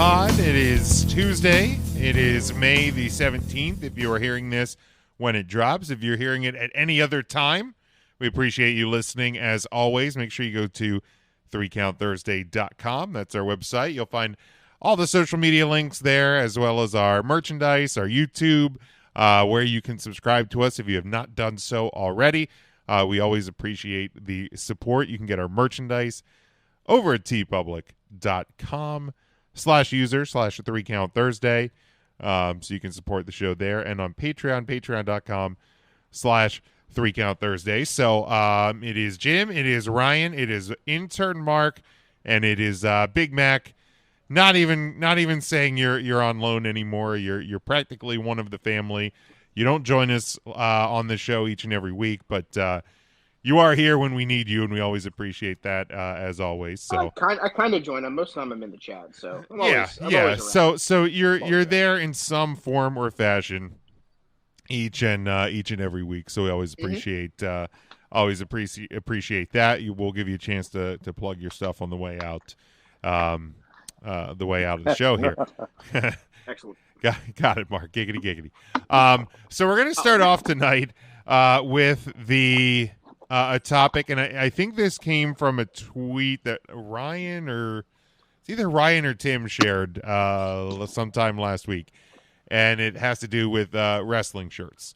pod. It is Tuesday. It is May the 17th. If you are hearing this when it drops, if you're hearing it at any other time, we appreciate you listening as always. Make sure you go to 3countthursday.com. That's our website. You'll find all the social media links there, as well as our merchandise, our YouTube, where you can subscribe to us if you have not done so already. We always appreciate the support. You can get our merchandise over at tpublic.com/user/3countthursday. So you can support the show there, and on patreon.com/3countthursday. So it is Jim, it is Ryan, it is intern Mark, and it is Big Mac. Not even saying you're on loan anymore. You're practically one of the family. You don't join us on the show each and every week, but you are here when we need you, and we always appreciate that as always. So I kind of join them. Most of the time I'm in the chat, so I'm yeah. always around. So you're there in some form or fashion each and every week. So we always appreciate appreciate that. We'll give you a chance to plug your stuff on the way out. The way out of the show here. Excellent. Got it, Mark. Giggity. So we're going to start off tonight with a topic, and I think this came from a tweet that Ryan or Tim shared sometime last week, and it has to do with wrestling shirts.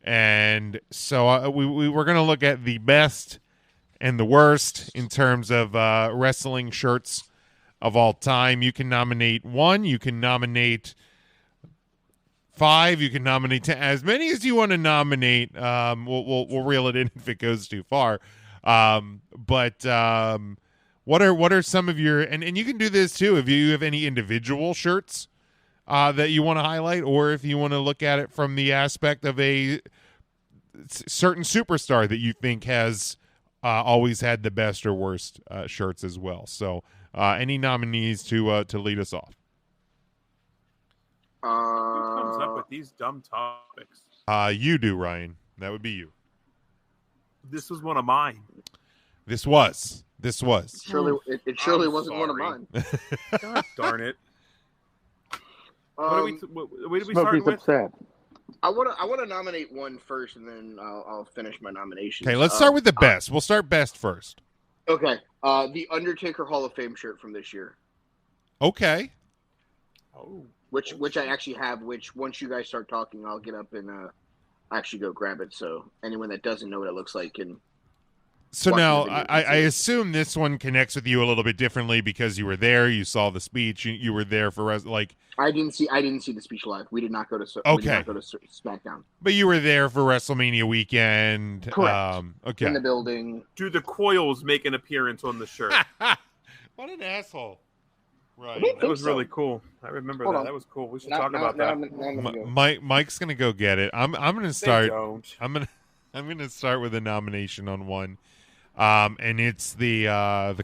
And so we're going to look at the best and the worst in terms of wrestling shirts of all time. You can nominate 1. You can nominate 5. You can nominate 10. As many as you want to nominate. We'll reel it in if it goes too far. But what are some of your and you can do this too if you have any individual shirts that you want to highlight, or if you want to look at it from the aspect of a certain superstar that you think has always had the best or worst shirts as well. So. Any nominees to lead us off? Who comes up with these dumb topics? You do, Ryan. That would be you. This was one of mine. This was. It surely wasn't one of mine. God darn it! What did we start with? Upset. I want to nominate one first, and then I'll finish my nomination. Okay, let's start with the best. We'll start best first. Okay. The Undertaker Hall of Fame shirt from this year. Okay. Oh. Which I actually have, which once you guys start talking, I'll get up and actually go grab it. So anyone that doesn't know what it looks like can. So now I assume this one connects with you a little bit differently because you were there, you saw the speech, you were there for I didn't see the speech live. We did not go to SmackDown. But you were there for WrestleMania weekend. Correct. Okay. In the building. Do the coils make an appearance on the shirt? What an asshole. Right. That was really cool. I remember that. That was cool. We should talk about that. Mike's gonna go get it. I'm gonna start. I'm gonna start with a nomination on one. And it's the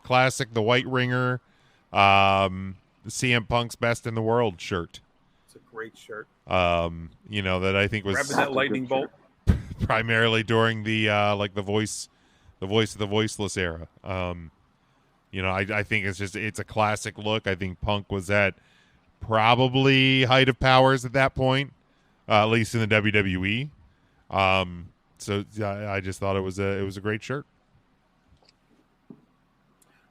classic, the White Ringer, the CM Punk's Best in the World shirt. It's a great shirt. That I think was grabbing that lightning bolt primarily during the the voice of the voiceless era. I think it's a classic look. I think Punk was at probably height of powers at that point, at least in the WWE. So I just thought it was a great shirt.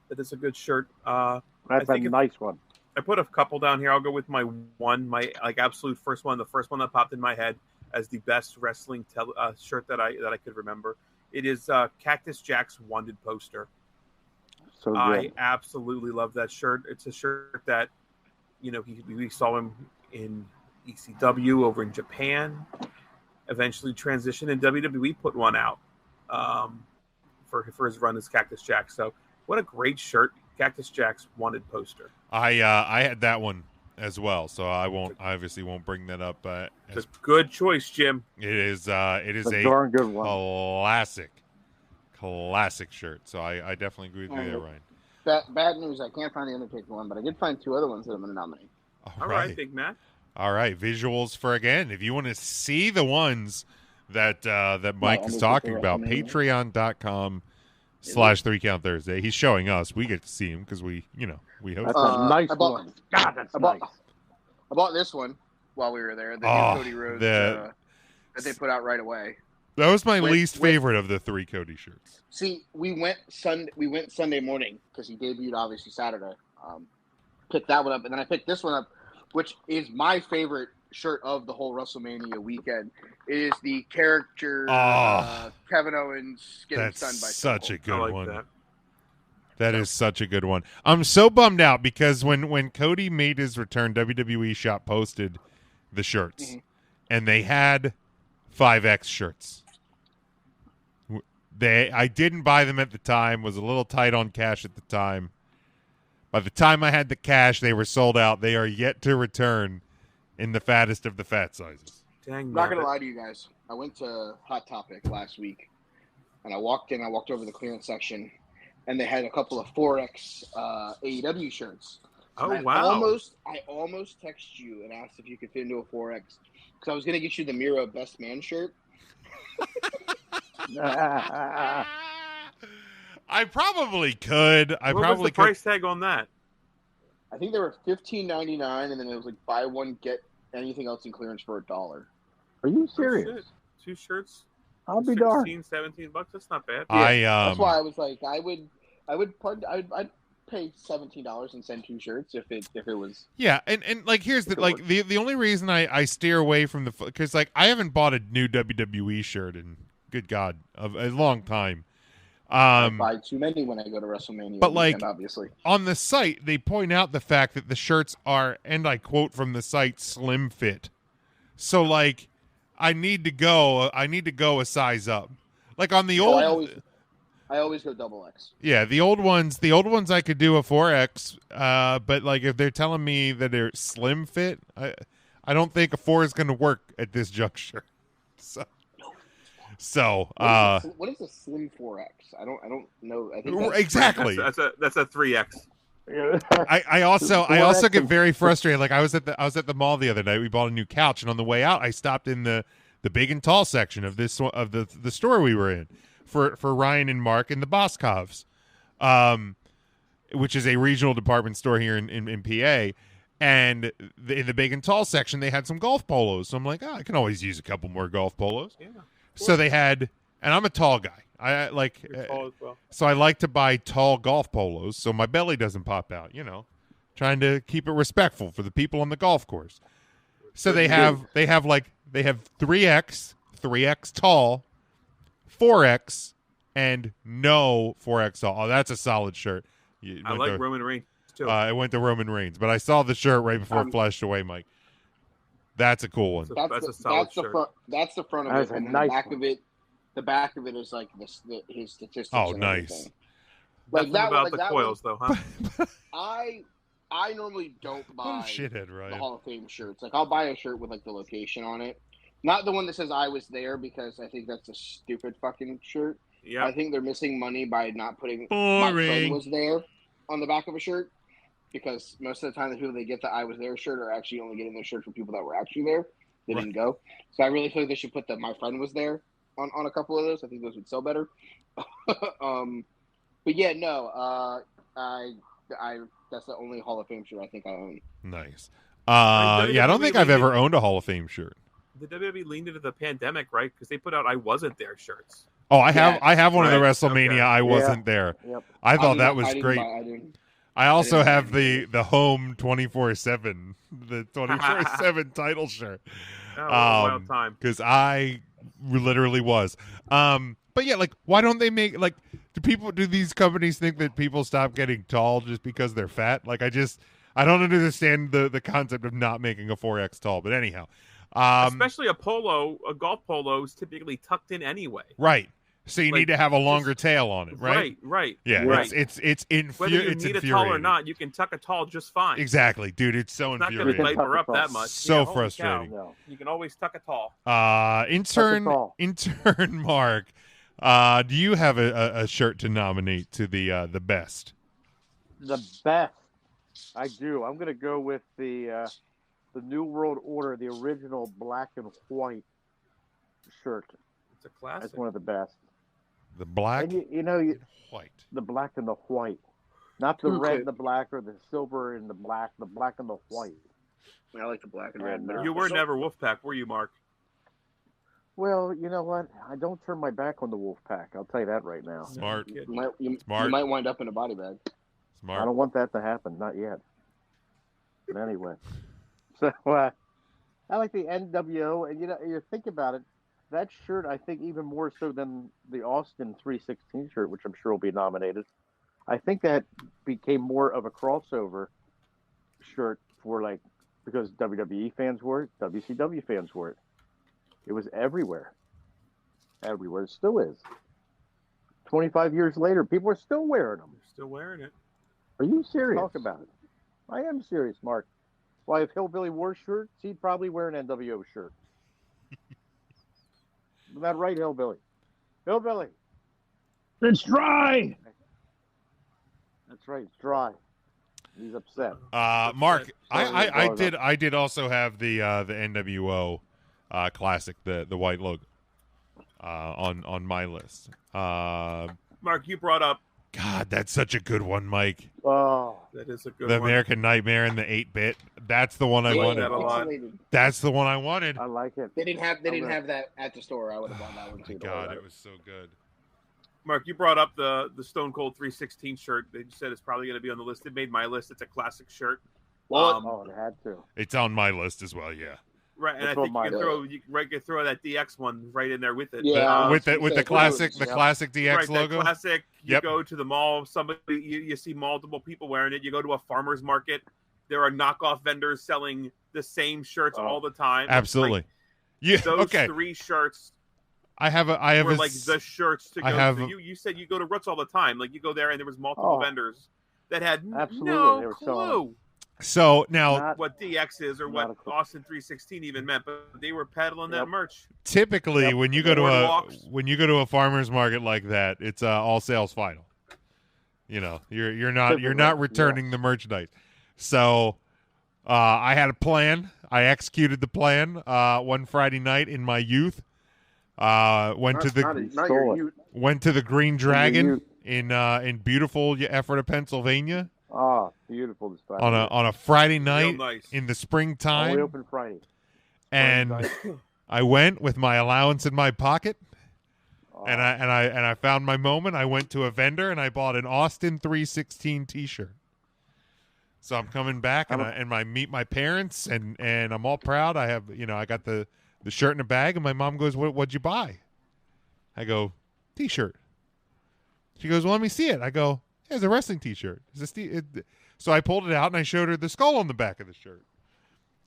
It is a good shirt. That's a nice one. I put a couple down here. I'll go with my absolute first one. The first one that popped in my head as the best wrestling shirt that I could remember. It is Cactus Jack's Wanted poster. So good. I absolutely love that shirt. It's a shirt that, we saw him in ECW over in Japan. Eventually transitioned, and WWE put one out for his run as Cactus Jack. So what a great shirt. Cactus Jack's Wanted poster. I had that one as well, so I obviously won't bring that up. It's a good choice, Jim. It is a darn good one. Classic shirt. So I definitely agree with you there, Ryan. Bad news. I can't find the Undertaker one, but I did find 2 other ones that I'm going to nominate. All right, Big Mac. All right, visuals for again. If you want to see the ones that Mike is talking about, patreon.com slash 3 Count Thursday. He's showing us. We get to see him because we host. That's a nice I bought- one. God, that's I nice. bought this one while we were there. The Oh, new Cody Rhodes the- that they put out right away. That was my With- least with- favorite of the 3 Cody shirts. See, we went Sunday morning because he debuted obviously Saturday. Picked that one up, and then I picked this one up, which is my favorite shirt of the whole WrestleMania weekend. It is the character Kevin Owens getting That's stunned by such a Stone Cold. good I like one. that. That is such a good one. I'm so bummed out because when Cody made his return, WWE Shop posted the shirts, and they had 5X shirts. I didn't buy them at the time. Was a little tight on cash at the time. By the time I had the cash, they were sold out. They are yet to return in the fattest of the fat sizes. Dang, I'm not gonna nabbit. lie to you guys. I went to Hot Topic last week, and I walked over the clearance section, and they had a couple of 4X AEW shirts. Oh, And wow. I almost texted you and asked if you could fit into a 4X because I was gonna get you the Miro Best Man shirt. I probably could. What was the price tag on that? I think they were $15.99, and then it was like buy one get anything else in clearance for $1. Are you Oh, serious? shit. 2 shirts, I'll be darned. 16, 17 bucks. That's not bad. That's why I was like, I'd pay $17 and send 2 shirts if it was. Yeah, and like here's the only reason I steer away from the because like I haven't bought a new WWE shirt in good God of a long time. I buy too many when I go to WrestleMania. But weekend, like obviously on the site, they point out the fact that the shirts are, and I quote from the site, slim fit. So like, I need to go a size up. Like on the old. I always go double X. Yeah, the old ones I could do a 4X, but like if they're telling me that they're slim fit, I don't think a 4 is going to work at this juncture. So what is a slim 4X? I don't know. I think exactly. That's a 3X. I also get very frustrated. Like I was at the mall the other night. We bought a new couch, and on the way out, I stopped in the big and tall section of the store we were in for Ryan and Mark and the Boscovs, which is a regional department store here in PA. And in the big and tall section, they had some golf polos. So I'm like, I can always use a couple more golf polos. Yeah. So they had, and I'm a tall guy. I like, You're tall as well. so I like to buy tall golf polos so my belly doesn't pop out. Trying to keep it respectful for the people on the golf course. So they have 3X, 3X tall, 4X, and no 4X tall. Oh, that's a solid shirt. I like Roman Reigns too. It went to Roman Reigns, but I saw the shirt right before it flashed away, Mike. That's a cool one. That's a solid shirt. That's the front of That's it, a and then nice the back one. of it. The back of it is like his statistics. Oh, and nice. everything. Nothing that about one- the that coils though, huh? I normally don't What a buy shithead, the Ryan. Hall of Fame shirts. Like I'll buy a shirt with like the location on it, not the one that says I was there because I think that's a stupid fucking shirt. Yeah. I think they're missing money by not putting my friend Boring. was there on the back of a shirt because most of the time the people that get the I was there shirt are actually only getting their shirt from people that were actually there. They didn't go. So I really feel like they should put the my friend was there on a couple of those. I think those would sell better. But yeah, no, I that's the only Hall of Fame shirt I think I own. Nice. WWE Yeah, I don't think I've ever owned a Hall of Fame shirt. The WWE leaned into the pandemic, right? Because they put out "I wasn't there" shirts. Oh, I have one of the Right. WrestleMania. Okay. I wasn't there. Yep. I thought that I was didn't great. buy- I also didn't buy have any the home 24/7, the 24/7 title shirt. Oh, what a wild time. Because I literally was. But yeah, like, why don't they make like? Do these companies think that people stop getting tall just because they're fat? Like, I don't understand the concept of not making a 4X tall. But anyhow, Especially a golf polo is typically tucked in anyway. right. So you Like, need to have a longer tail on it, right? Right. Yeah, Right. it's Whether you it's need a tall infuriating. or not, you can tuck a tall just fine. Exactly, dude. It's so It's not going to infuriating. labor up that much. So Yeah, holy frustrating. cow. No. You can always tuck a tall. Intern tall. Mark, do you have a shirt to nominate to the best? The best. I do. I'm going to go with the New World Order, the original black and white shirt. It's a classic. That's one of the best. The black And you know, and white. the black and the white, not the Too red clear. and the black or the silver and the black and the white. I like the black and red And, better. You were never Wolfpack, were you, Mark? Well, you know what? I don't turn my back on the wolf pack. I'll tell you that right now. Smart. No, You Smart. might wind up in a body bag. I Smart. don't want that to happen. Not yet. But anyway, so I like the NWO, and you think about it. That shirt, I think, even more so than the Austin 316 shirt, which I'm sure will be nominated. I think that became more of a crossover shirt for because WWE fans wore it, WCW fans wore it. It was everywhere. Everywhere. It still is. 25 years later, people are still wearing them. You're still wearing it. Are you serious? Talk about it. I am serious, Mark. Why, if Hillbilly wore shirts, he'd probably wear an NWO shirt. Isn't that right, Hillbilly? Hillbilly. It's dry. That's right. It's dry. He's upset. Mark, Sorry, I did also have the NWO classic, the white logo, on my list. Mark, you brought up God, that's such a good one, Mike. Oh, that is a good The one. American Nightmare and the 8-bit. That's the one I Yeah, wanted. that a lot. pixelated. That's the one I wanted. I like it. They didn't have that at the store. I would have bought that one Oh too. my Don't worry God, about it was so good. Mark, you brought up the Stone Cold 316 shirt. They said it's probably going to be on the list. It made my list. It's a classic shirt. Well, Oh, it had to. It's on my list as well. Yeah, Right, and That's I think what you mine can throw that DX one right in there with it. Yeah. with I the was gonna say, classic yep. classic DX right, logo. that classic. You Yep. go to the mall, somebody you see multiple people wearing it. You go to a farmer's market, there are knockoff vendors selling the same shirts Oh. all the time. Absolutely. Like, Yeah. those Okay. 3 shirts I have were a like the shirts to go I have- to. You said you go to Roots all the time. Like you go there and there was multiple Oh. vendors that had Absolutely, no they were selling clue So now, Not- what DX is or Not what a clue. Austin 316 even meant, but they were peddling that Yep. merch. typically, Yep. when you go to Boardwalks. a farmer's market like that, it's all sales final. You know, you're not Typically, returning the merchandise. So I had a plan. I executed the plan one Friday night in my youth. Went to the Green Dragon in beautiful Ephrata, Pennsylvania Oh, beautiful this Friday. on a Friday Real night nice. in the Only springtime. open Friday. And I went with my allowance in my pocket, Oh, and I found my moment. I went to a vendor and I bought an Austin 316 T-shirt. So I'm coming back and I meet my parents and I'm all proud. I have I got the shirt in a bag and my mom goes, "What'd you buy?" I go, "T-shirt." She goes, "Well, let me see it." I go, "Yeah, it's a wrestling T-shirt." So I pulled it out and I showed her the skull on the back of the shirt.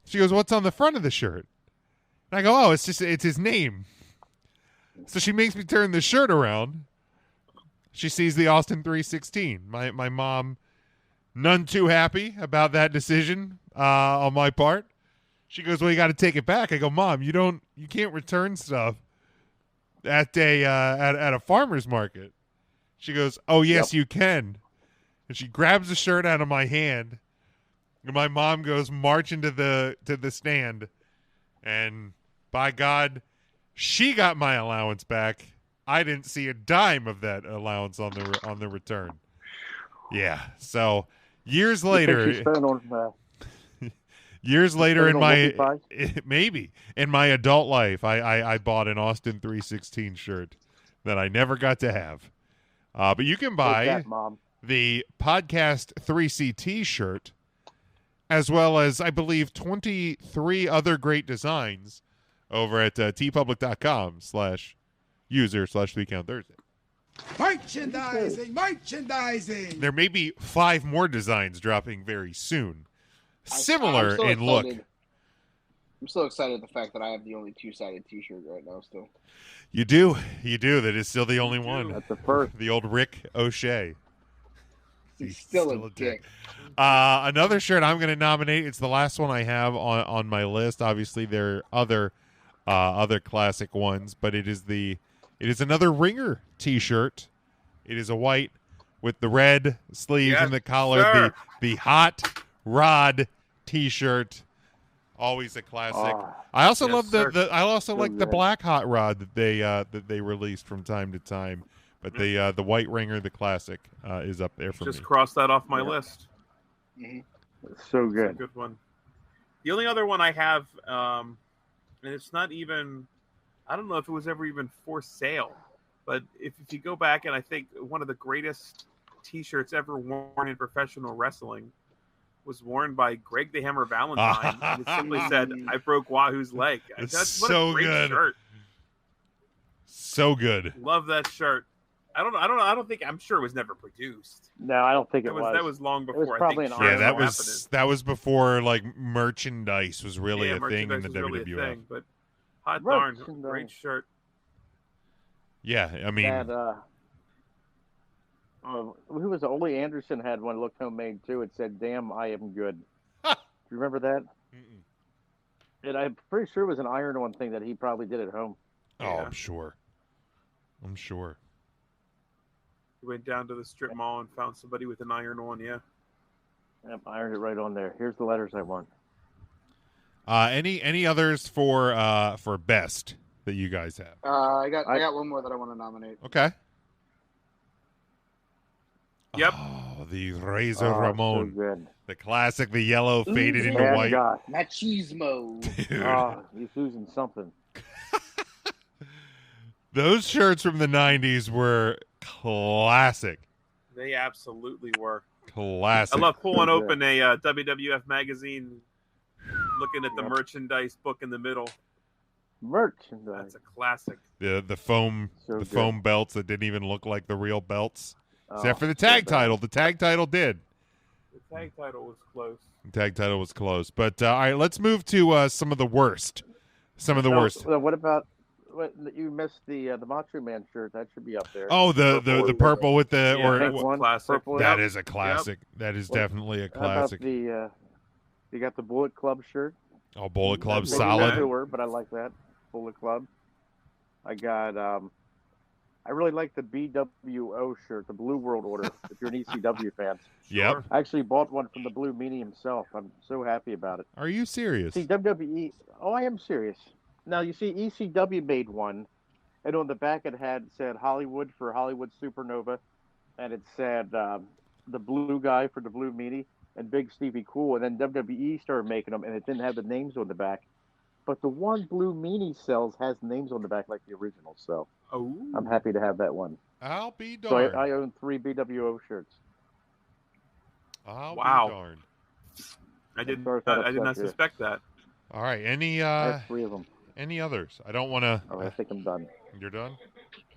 She goes, "What's on the front of the shirt?" And I go, "Oh, it's his name." So she makes me turn the shirt around. She sees the Austin 316. My mom, none too happy about that decision on my part. She goes, "Well, you got to take it back." I go, "Mom, you can't return stuff at a farmer's market." She goes, "Oh, yes, you can." And she grabs the shirt out of my hand, and my mom goes marching to the stand, and by God, she got my allowance back. I didn't see a dime of that allowance on the return. Yeah. So years you think later, she spent on, years later in on my Whoopie maybe in my adult life, I bought an Austin 316 shirt that I never got to have. But you can Take buy that, Mom. the podcast 3CT shirt, as well as I believe 23 other great designs over at tpublic.com/user/3CountThursday. Merchandising. There may be 5 more designs dropping very soon, I'm similar so in look. excited. I'm so excited at the fact that I have the only 2-sided T-shirt right now. Still, You do. That is still the only one. That's the first. The old Rick O'Shea. he's still a dick. Another shirt I'm going to nominate. It's the last one I have on my list. Obviously, there are other classic ones, but it is another Ringer T-shirt. It is a white with the red sleeves Yes, and the collar. sir. The Hot Rod T-shirt, always a classic. Oh, I also Yes, love sir. I also So like the good. black Hot Rod that they released from time to time. But the White Ringer, the classic, is up there for Just me. cross that off my list. Mhm. So It's a good. good one. The only other one I have, and it's not even, I don't know if it was ever even for sale, but if you go back, and I think one of the greatest T-shirts ever worn in professional wrestling was worn by Greg the Hammer Valentine, and it simply said, "I broke Wahoo's leg." It's What so a great good. shirt. So good. Love that shirt. I'm sure it was never produced. No, I don't think it was. That was long before. was probably I think an Yeah, shirts that were was that was before like merchandise was really happening. a thing in the merchandise was really a WWF. thing, but hot darn, Merchandise. great shirt. Yeah, I mean, who was it? Ole Anderson had one looked homemade too. It said, "Damn, I am good." Do you remember that? mm-mm. And I'm pretty sure it was an iron-on thing that he probably did at home. Oh, Yeah. I'm sure. He went down to the strip mall and found somebody with an iron on. Yeah. Yep, ironed it right on there. Here's the letters I want. Any others for best that you guys have? I got one more that I want to nominate. Okay. Yep. Oh, the Razor Oh, Ramon, so good. the classic, the yellow faded into Bad white. guy. Machismo. Dude, He's losing something. those shirts from the '90s were classic. They absolutely were. Classic. I love pulling So good. open a WWF magazine, looking at the Yep. merchandise book in the middle. Merchandise. That's a classic. the foam So the good. foam belts that didn't even look like the real belts. Oh, Except for the so tag bad. title. The tag title did. The tag title was close. The tag title was close. But all right, let's move to some of the worst. Some of the worst. What about you missed the Macho Man shirt? That should be up there. Oh, the purple with the Yeah, or that's pink a one, classic. purple. that Yep. is a classic. That is What- definitely a How about classic. the you got the Bullet Club shirt? Oh, Bullet Club, Maybe Maybe solid. newer, but I like that Bullet Club. I got I really like the BWO shirt, the Blue World Order. If you're an ECW fan, Yep. I actually bought one from the Blue Meanie himself. I'm so happy about it. Are you serious? See, WWE. Oh, I am serious. Now you see, ECW made one, and on the back it said Hollywood for Hollywood Supernova, and it said the blue guy for the Blue Meanie and Big Stevie Cool. And then WWE started making them, and it didn't have the names on the back. But the one Blue Meanie sells has names on the back like the original. So Oh, I'm happy to have that one. I'll be So darned. I own 3 BWO shirts. I'll Wow. be darned. I did Sorry if that I did not upset you. suspect that. All right. Any I have 3 of them. any others? I don't want to. Oh, I think I'm done. You're done.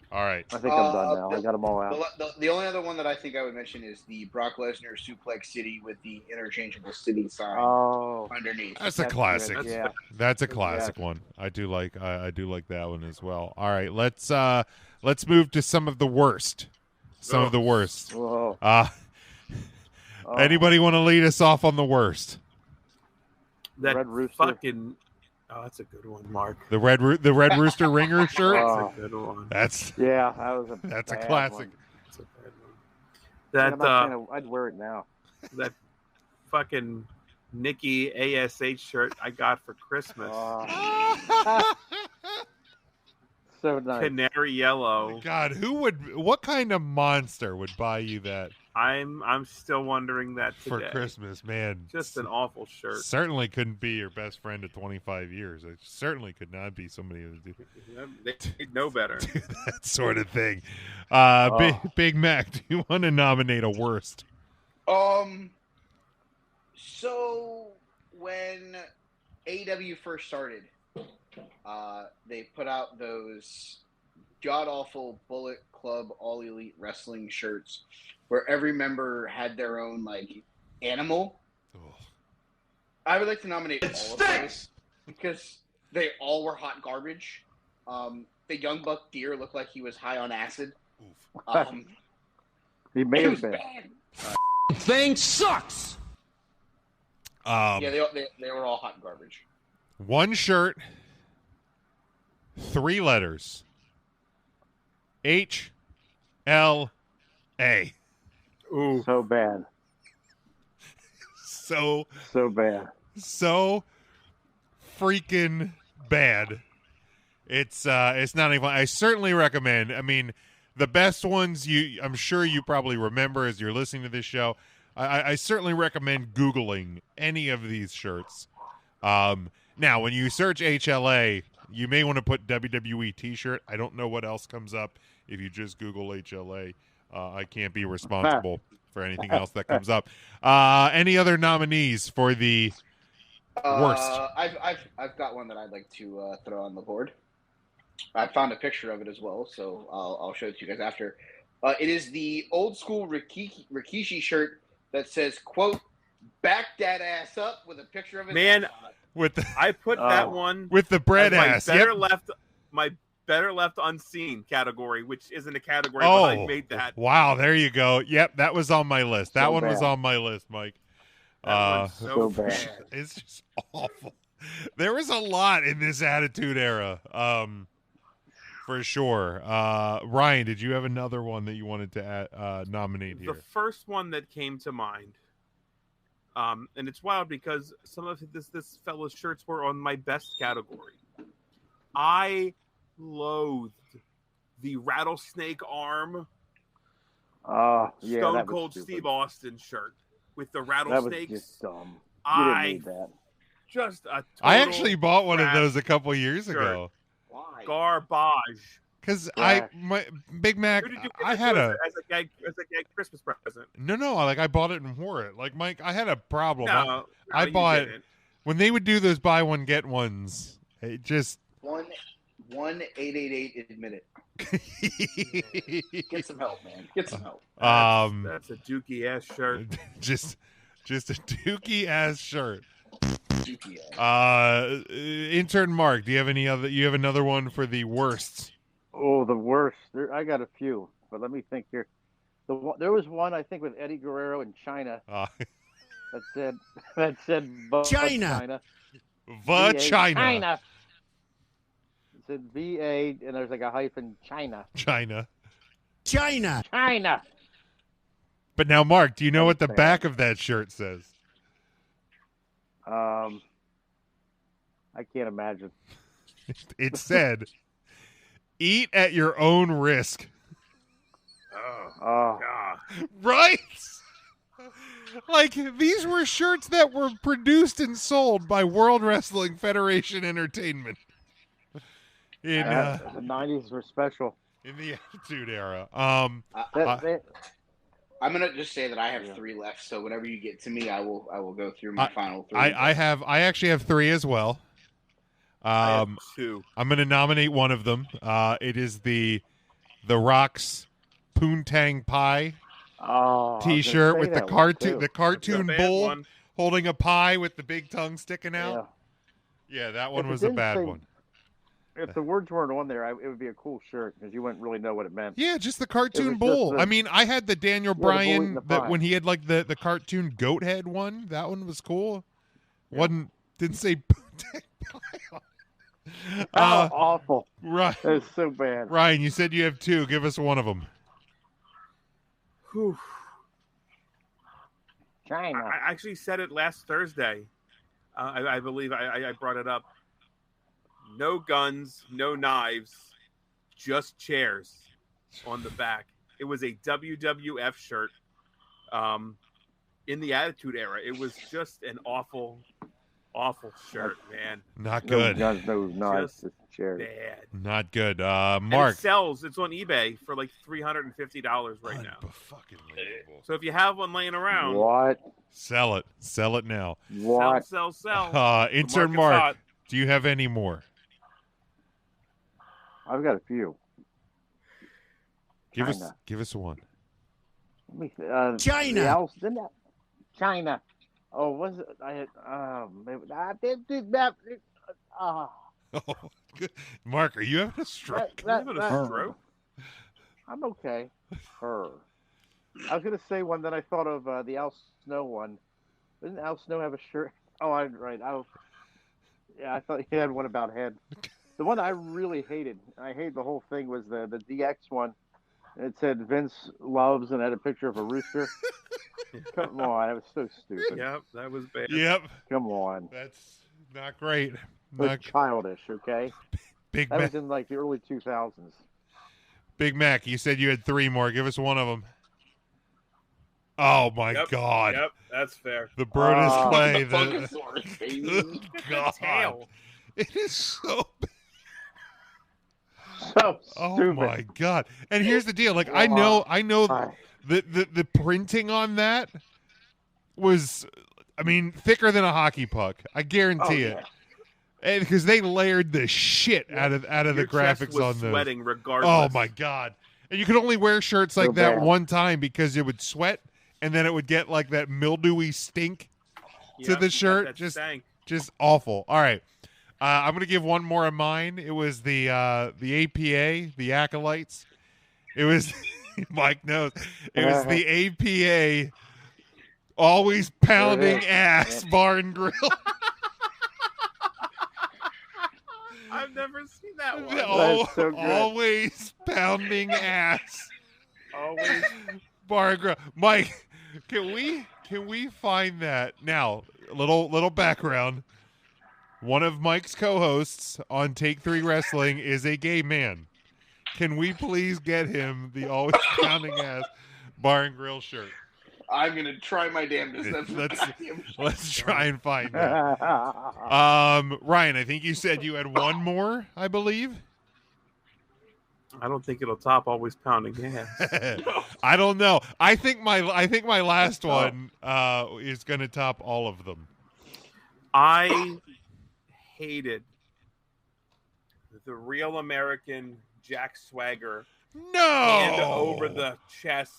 All right. I think I'm done now. I got them all out. The only other one that I think I would mention is the Brock Lesnar Suplex City with the interchangeable city sign Oh, underneath. That's a that's classic. good. Yeah. That's a classic one. I do like that one as well. All right, let's move to some of the worst. Some of the worst. Whoa. Uh Oh. anybody want to lead us off on the worst? That Red Rooster. fucking. Oh, that's a good one, Mark. The Red Rooster Ringer shirt? Oh. That's a good one. That's Yeah, that was a that's a bad classic. one. That's a bad one. And I'm That not saying I'd wear it now. that fucking Nikki ASH shirt I got for Christmas. Oh, so nice. Canary yellow. God, what kind of monster would buy you that I'm still wondering that for today. Christmas, man? Just an awful shirt. Certainly couldn't be your best friend of 25 years. It certainly could not be somebody who would do They know better. that sort of thing. Oh. Big Mac, do you want to nominate a worst? So when AEW first started, they put out those god awful Bullet Club All Elite Wrestling shirts where every member had their own like animal. Ugh. I would like to nominate all of those because they all were hot garbage. The Young Buck Deer looked like he was high on acid. Oof. He may It have was been. bad. Thing sucks. Yeah, they were all hot garbage. One shirt, 3 letters. HLA. Ooh. So bad. So So bad. freaking bad. It's not even. I certainly recommend. I mean, the best ones I'm sure you probably remember as you're listening to this show. I certainly recommend Googling any of these shirts. Now, when you search HLA, you may want to put WWE T-shirt. I don't know what else comes up if you just Google HLA. I can't be responsible for anything else that comes up. Any other nominees for the worst? I've got one that I'd like to throw on the board. I found a picture of it as well, so I'll show it to you guys after. It is the old school Rikishi shirt that says, quote, "Back that ass up," with a picture of his Man, ass on it. With the, I put that one with the bread as ass. my better left unseen category, which isn't a category, Oh, but I made that. Wow, there you go. Yep, that was on my list. That So one was bad. on my list, Mike. That one's so bad. bad. It's just awful. There was a lot in this Attitude Era, for sure. Ryan, did you have another one that you wanted to nominate here? The first one that came to mind, and it's wild because some of this fella's shirts were on my best category. I loathed the rattlesnake arm Yeah, Stone that was Cold stupid. Steve Austin shirt with the That was rattlesnakes. just dumb. You I didn't need that. just a I total actually bought one of trash those a couple years shirt. ago. Why? Garbage. Because Trash. my Big Mac, Who did you I give it had to a as a gag Christmas present? no, like I bought it and wore it. Like Mike, I had a problem. No, I you bought- didn't. When they would do those buy one get ones, it just 1-888 admit it. Get some help, man. Get some help. That's a dookie ass shirt. just a dookie ass shirt. Dookie ass. Intern Mark, do you have any other? You have another one for the worst? Oh, the worst. I got a few, but let me think here. There was one I think with Eddie Guerrero in China that said China. The VA, China. It said VA, and there's like a hyphen China. China. But now, Mark, do you know what the back of that shirt says? I can't imagine. It said, "Eat at your own risk." Oh, God. Right? Like, these were shirts that were produced and sold by World Wrestling Federation Entertainment in the '90s were special. in the Attitude Era. I'm gonna just say that I have 3 left. So whenever you get to me, I will go through my final 3. I actually have 3 as well. I have 2. I'm going to nominate one of them. It is the Rock's Poontang Pie T-shirt with the cartoon Bad bull one. holding a pie with the big tongue sticking out. Yeah, that one If it was a didn't bad say- one. If the words weren't on there, it would be a cool shirt because you wouldn't really know what it meant. Yeah, just the cartoon just bull. the- I mean, I had the Daniel the bull Bryan eating the that pie. when he had like the cartoon goat head one. That one was cool. Didn't say Poontang Pie on it. Awful. Right. That was so bad. Ryan, you said you have 2. Give us one of them. Whew. China. I actually said it last Thursday. I believe I brought it up. No guns, no knives, just chairs on the back. It was a WWF shirt in the Attitude Era. It was just an awful shirt, man. Not No good. guns, no knives, Just just chairs. Bad. Not good. And Mark. it sells. It's on eBay for like $350 right now. Fucking unbelievable. So if you have one laying around, What? Sell it. Sell it now. What? sell. Intern The market's Mark, hot. do you have any more? I've got a few. Give China. us one. Let me, China. the else, didn't that? China. Oh, was it? I had. Maybe, I did that. Good. Mark, are you having a stroke? You having a stroke? I'm okay. Her. I was gonna say one that I thought of. The Al Snow one. Didn't Al Snow have a shirt? Oh, right. Yeah, I thought he had one about head. The one I really hated, I hated the whole thing, was the DX one. It said Vince loves and had a picture of a rooster. Come on, that was so stupid. Yep, that was bad. Yep. Come on. That's not great. It was Not childish, okay? Big That Mac. was in like the early 2000s. Big Mac, you said you had 3 more. Give us one of them. Oh my God! Yep, that's fair. The Brodus Clay. The Funkasaurus, baby. God. Tail. It is so. So Oh stupid. my God! And here's the deal. Like I know Why? the printing on that was, I mean, thicker than a hockey puck. I guarantee it. yeah. And because they layered the shit out of the Your graphics chest was on those. sweating regardless. Oh my God! And you could only wear shirts like So that bad. one time because it would sweat, and then it would get like that mildewy stink to Yep, the shirt. that Just stank. awful. All right, I'm gonna give one more of mine. It was the APA, the Acolytes. It was Mike knows. It was the APA, always pounding ass bar and grill. I've never seen that one. That's so good. Always pounding ass. Always. Bar and grill. Mike, can we find that now? Little background. One of Mike's co-hosts on Take 3 Wrestling is a gay man. Can we please get him the always pounding ass bar and grill shirt? I'm gonna try my damnedest. Let's try and find that. Ryan, I think you said you had one more, I believe. I don't think it'll top always pounding ass. I don't know. I think my last one is going to top all of them. I hated the Real American Jack Swagger hand No. over the chest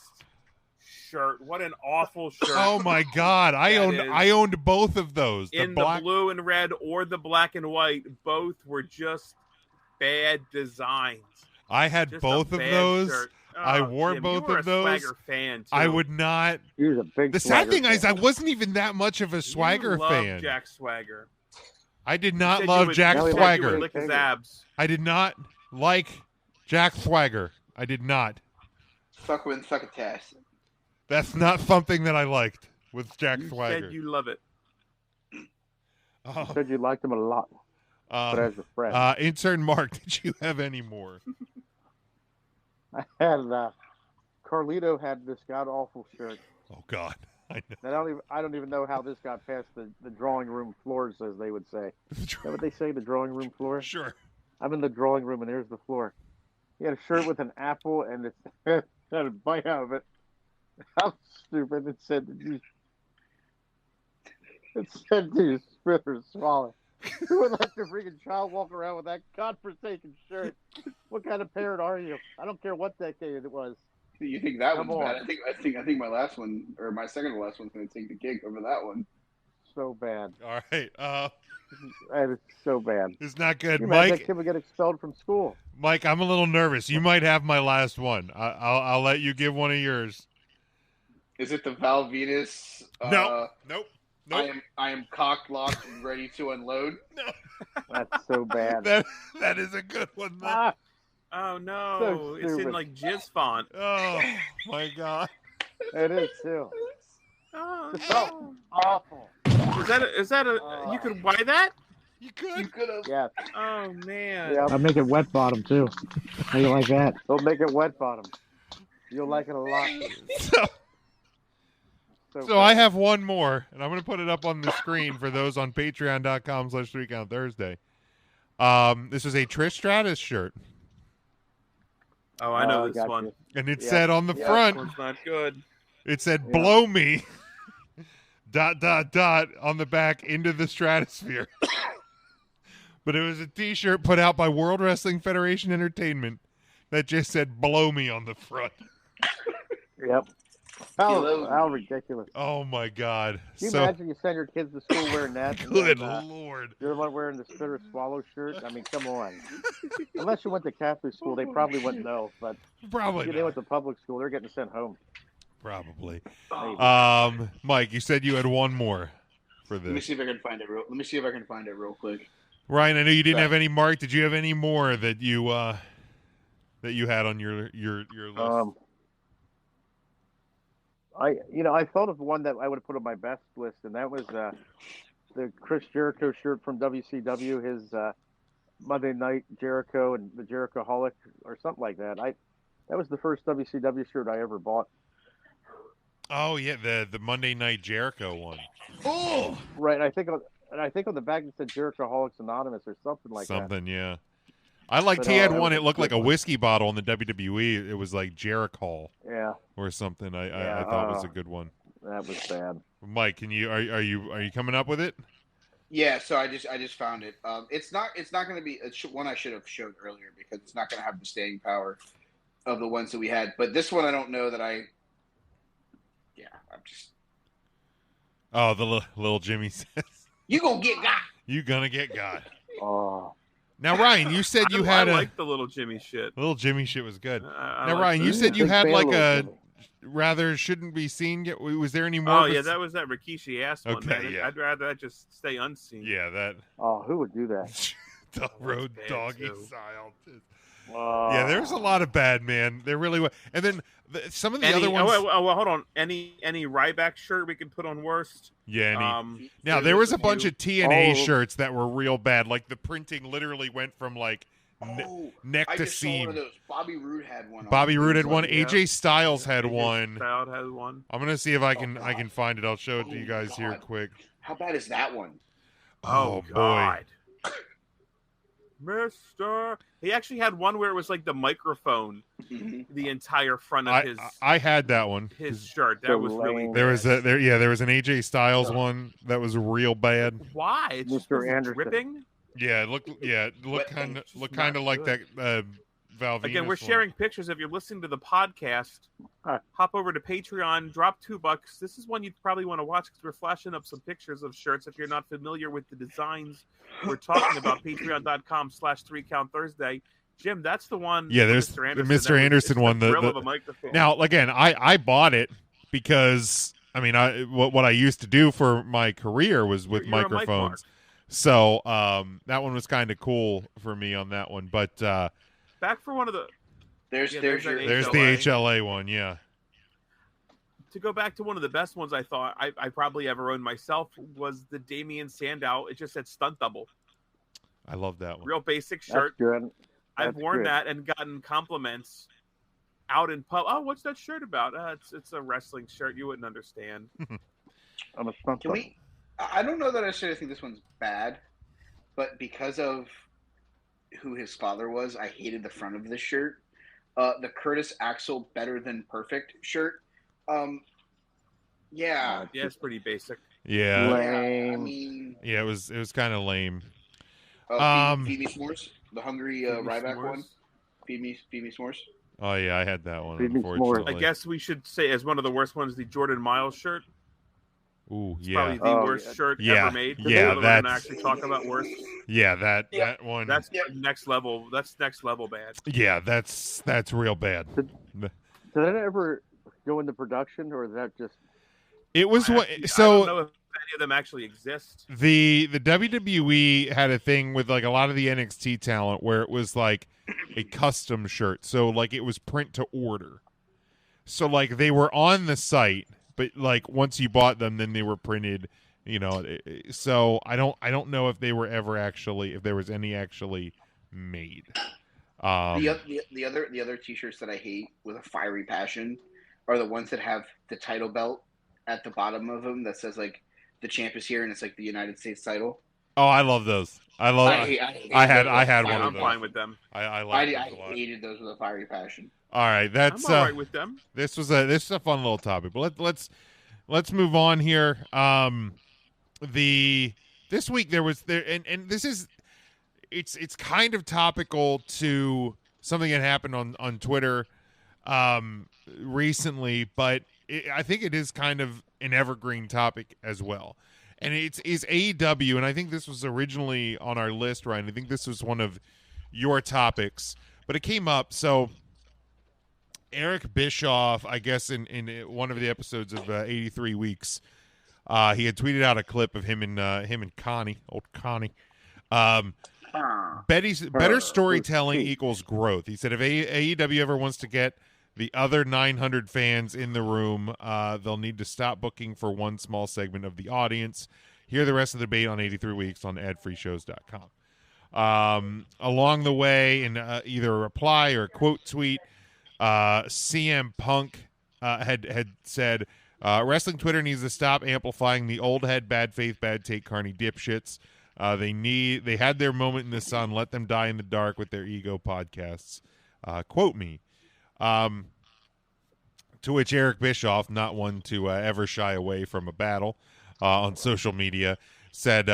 shirt. What an awful shirt. Oh my God! I That owned both of those. in the blue and red or the black and white, both were just bad designs. I had Just both a of bad those. shirt. I Oh, wore Jim, both you were of a those. Swagger fan too. I would not. He was a big. The sad Swagger thing is, I fan. wasn't even that much of a Swagger you loved fan. Jack Swagger. I did You not said love you would- Jack you said you would Swagger. lick his abs. I did not like Jack Swagger. I did not. Succotash. That's not something that I liked with Jack You Swagger. said you love it. You said you liked him a lot, but as a friend. Intern Mark, did you have any more? I had Carlito had this god awful shirt. Oh God, I know. And I don't even know how this got past the drawing room floors, as they would say. Is that what they say, the drawing room floor? Sure. I'm in the drawing room, and there's the floor. He had a shirt with an apple, and it had a bite out of it. How stupid! It said to you spit or swallow. Who would let their freaking child walk around with that godforsaken shirt? What kind of parent are you? I don't care what decade it was. You think that Come one's bad? on. I think my last one, or my second to last one's gonna take the cake over that one. So bad. All right. That is so bad. It's not good, Can you imagine Mike. that kid would get expelled from school. Mike, I'm a little nervous. You might have my last one. I'll let you give one of yours. Is it the Val Venus? Nope. I am cocked, locked, and ready to unload. That's so bad. That is a good one. Though. Ah, Oh no, So it's in stupid. like jizz font. Oh my God. it is too. Oh, So awful. is that a? You could buy that? You could. You could have. Yeah. Oh man. Yeah. I'll make it wet bottom too. How you like that? They'll make it wet bottom. You'll like it a lot. So I have one more, and I'm going to put it up on the screen for those on patreon.com/3count-Thursday. This is a Trish Stratus shirt, Oh, I know this gotcha. one. and it Yeah. said on the Yeah. front, This one's not good. it said, Yeah. blow me, ... on the back into the stratosphere. But it was a t-shirt put out by World Wrestling Federation Entertainment that just said, blow me on the front. Yep. How ridiculous. Oh, my God. Can you So, imagine you send your kids to school wearing that? and good then, Lord. you're the one wearing the spit or swallow shirt? I mean, come on. Unless you went to Catholic school, they probably wouldn't know. But Probably if they not. went to public school, they're getting sent home. Probably. Oh, Mike, you said you had one more for let me this. see if I can find it. Let me see if I can find it real quick. Ryan, I know you didn't Yeah. have any. Mark, did you have any more that you had on your list? I thought of one that I would have put on my best list, and that was the Chris Jericho shirt from WCW, his Monday Night Jericho and the Jericho-holic or something like that. That was the first WCW shirt I ever bought. Oh yeah, the Monday Night Jericho one. Oh, Right. I think on the back it said Jerichoholics Anonymous or something like that. Something, yeah. I liked But, he had that one. was It a looked like good a one. whiskey bottle in the WWE. It was like Jericho Yeah, or something. I Yeah, thought was a good one. that was bad. Mike, can you are you coming up with it? yeah. So I just found it. It's not going to be one I should have showed earlier because it's not going to have the staying power of the ones that we had. But this one, I don't know that I. Yeah, I'm just. Oh, the little Jimmy says, You gonna get got. "You gonna get got." Oh, Now, Ryan, you said you had I a like the little Jimmy shit. little Jimmy shit was good. I Now, like Ryan, you that. said you Big had fan like of a Little Jimmy. rather shouldn't be seen. Yet. Was there any more? Oh yeah, that was that Rikishi ass one. Okay, Man. yeah. I'd rather that just stay unseen. Yeah, that Oh, who would do that? the road bad, doggy too. style. Oh. Yeah, there's a lot of bad, man. There really was. And then some of the other ones. well, hold on. Any Ryback shirt we can put on worst? Yeah. Now there's there was a few. bunch of TNA Oh. shirts that were real bad. Like the printing literally went from like Oh, neck I to just saw one seam. of those. Bobby Roode had one. Bobby Roode had one. Yeah. AJ Styles had AJ one. Styles had one. I'm gonna see if I can God. find it. I'll show it to Oh, you guys here God. quick. How bad is that one? Oh, boy. God. Mister. He actually had one where it was like the microphone, Mm-hmm. the entire front of his I had that one. his shirt. That So was really lame. There was bad. there was an AJ Styles one that was real bad. Why? It just Mr. was Anderson. dripping. Yeah, it looked Wet kind paint, of not like good. that Val Again, Venus we're one. sharing pictures. If you're listening to the podcast, Huh. hop over to Patreon, drop $2. This is one you'd probably want to watch because we're flashing up some pictures of shirts. If you're not familiar with the designs we're talking about, patreon.com/3count Thursday. Jim, that's the one. Yeah, with there's Mr. the Anderson. Mr. That was- Anderson it's the one, the- grill the- of a microphone. Now, again, I bought it because I mean, what I used to do for my career was with You're a mic mark. microphones. So that one was kind of cool for me on that one. But Back for one of the There's Yeah, there's there's your that there's the HLA one, yeah. to go back to one of the best ones I thought I probably ever owned myself was the Damien Sandow. It just said stunt double. I love that one. Real basic That's shirt. good. I've That's worn good. that and gotten compliments out in pub. Oh, what's that shirt about? It's a wrestling shirt. You wouldn't understand. I'm a stunt Can double. we? I don't know that I necessarily think this one's bad, but because of who his father was, I hated the front of this shirt. The Curtis Axel Better Than Perfect shirt. Yeah. Yeah, it's pretty basic. Yeah, Yeah, I Lame. mean, yeah, it was kind of lame. Feed Me S'mores, the hungry Feed me Ryback s'mores. one. Feed me S'mores. Oh yeah, I had that one. Feed me s'mores. Unfortunately, I guess we should say as one of the worst ones, the Jordan Miles shirt. Ooh, It's yeah, probably the Oh, worst yeah. shirt Yeah, ever made. yeah, We're gonna that's- actually talk about worst. yeah. That Yeah. one. That's Yep. next level. That's next level bad. yeah, that's real bad. Did that ever go into production, or is that just? It was I what. actually- I So don't know if any of them actually exist. the WWE had a thing with like a lot of the NXT talent where it was like a custom shirt. So like it was print to order. So like they were on the site, but like once you bought them, then they were printed. You know, so I don't know if they were ever actually, if there was any actually made. The other T-shirts that I hate with a fiery passion are the ones that have the title belt at the bottom of them that says like the champ is here and it's like the United States title. Oh, I love those. I love. I had one of I'm those. fine with them. I like I those a lot. hated those with a fiery passion. All right, that's I'm all right with them. this was a fun little topic, but let's move on here. This week there and this is it's kind of topical to something that happened on Twitter recently, but I think it is kind of an evergreen topic as well. And it's AEW, and I think this was originally on our list, Ryan. I think this was one of your topics, but it came up. So Eric Bischoff, I guess in one of the episodes of 83 Weeks, he had tweeted out a clip of him and Connie, old Connie. Better storytelling equals growth. He said if AEW ever wants to get the other 900 fans in the room, they'll need to stop booking for one small segment of the audience. Hear the rest of the debate on 83 Weeks on adfreeshows.com. Along the way, in either a reply or a quote tweet, CM Punk had said wrestling Twitter needs to stop amplifying the old head, bad faith, bad take, carny dipshits. They had their moment in the sun. Let them die in the dark with their ego podcasts. Quote me. To which Eric Bischoff, not one to ever shy away from a battle on social media, said,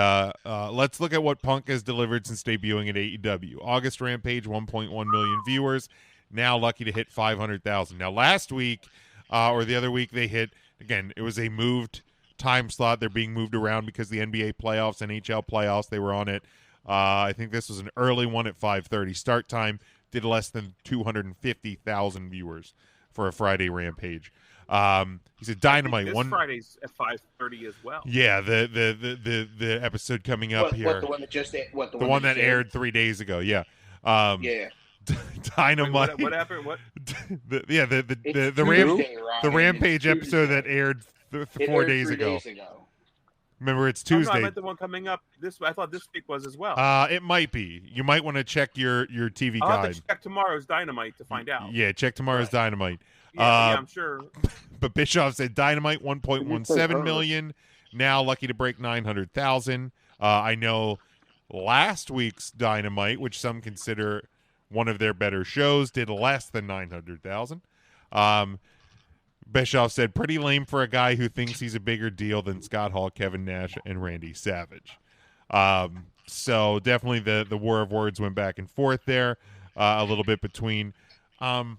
let's look at what Punk has delivered since debuting at AEW. August Rampage, 1.1 million viewers. Now lucky to hit 500,000. Now last week, or the other week, they hit, again, it was a moved time slot. They're being moved around because the NBA playoffs, NHL playoffs, they were on it. I think this was an early one at 5:30. Start time did less than 250,000 viewers for a Friday Rampage. He said Dynamite this one Friday's at 5:30 as well. Yeah, the episode coming up here. What the one that just the one that aired 3 days ago. Yeah. Yeah. Dynamite. Wait, what happened? What? The Rampage episode that aired 4 days ago. Remember, it's Tuesday. No, I meant the one coming up. I thought this week was as well. It might be. You might want to check your TV I'll guide. have to check tomorrow's Dynamite to find out. Yeah, check tomorrow's Dynamite. Yeah, I'm sure. But Bischoff said Dynamite 1.17 million. Now lucky to break 900,000. I know last week's Dynamite, which some consider one of their better shows, did less than 900,000. Bischoff said, pretty lame for a guy who thinks he's a bigger deal than Scott Hall, Kevin Nash, and Randy Savage. So definitely the war of words went back and forth there a little bit between. But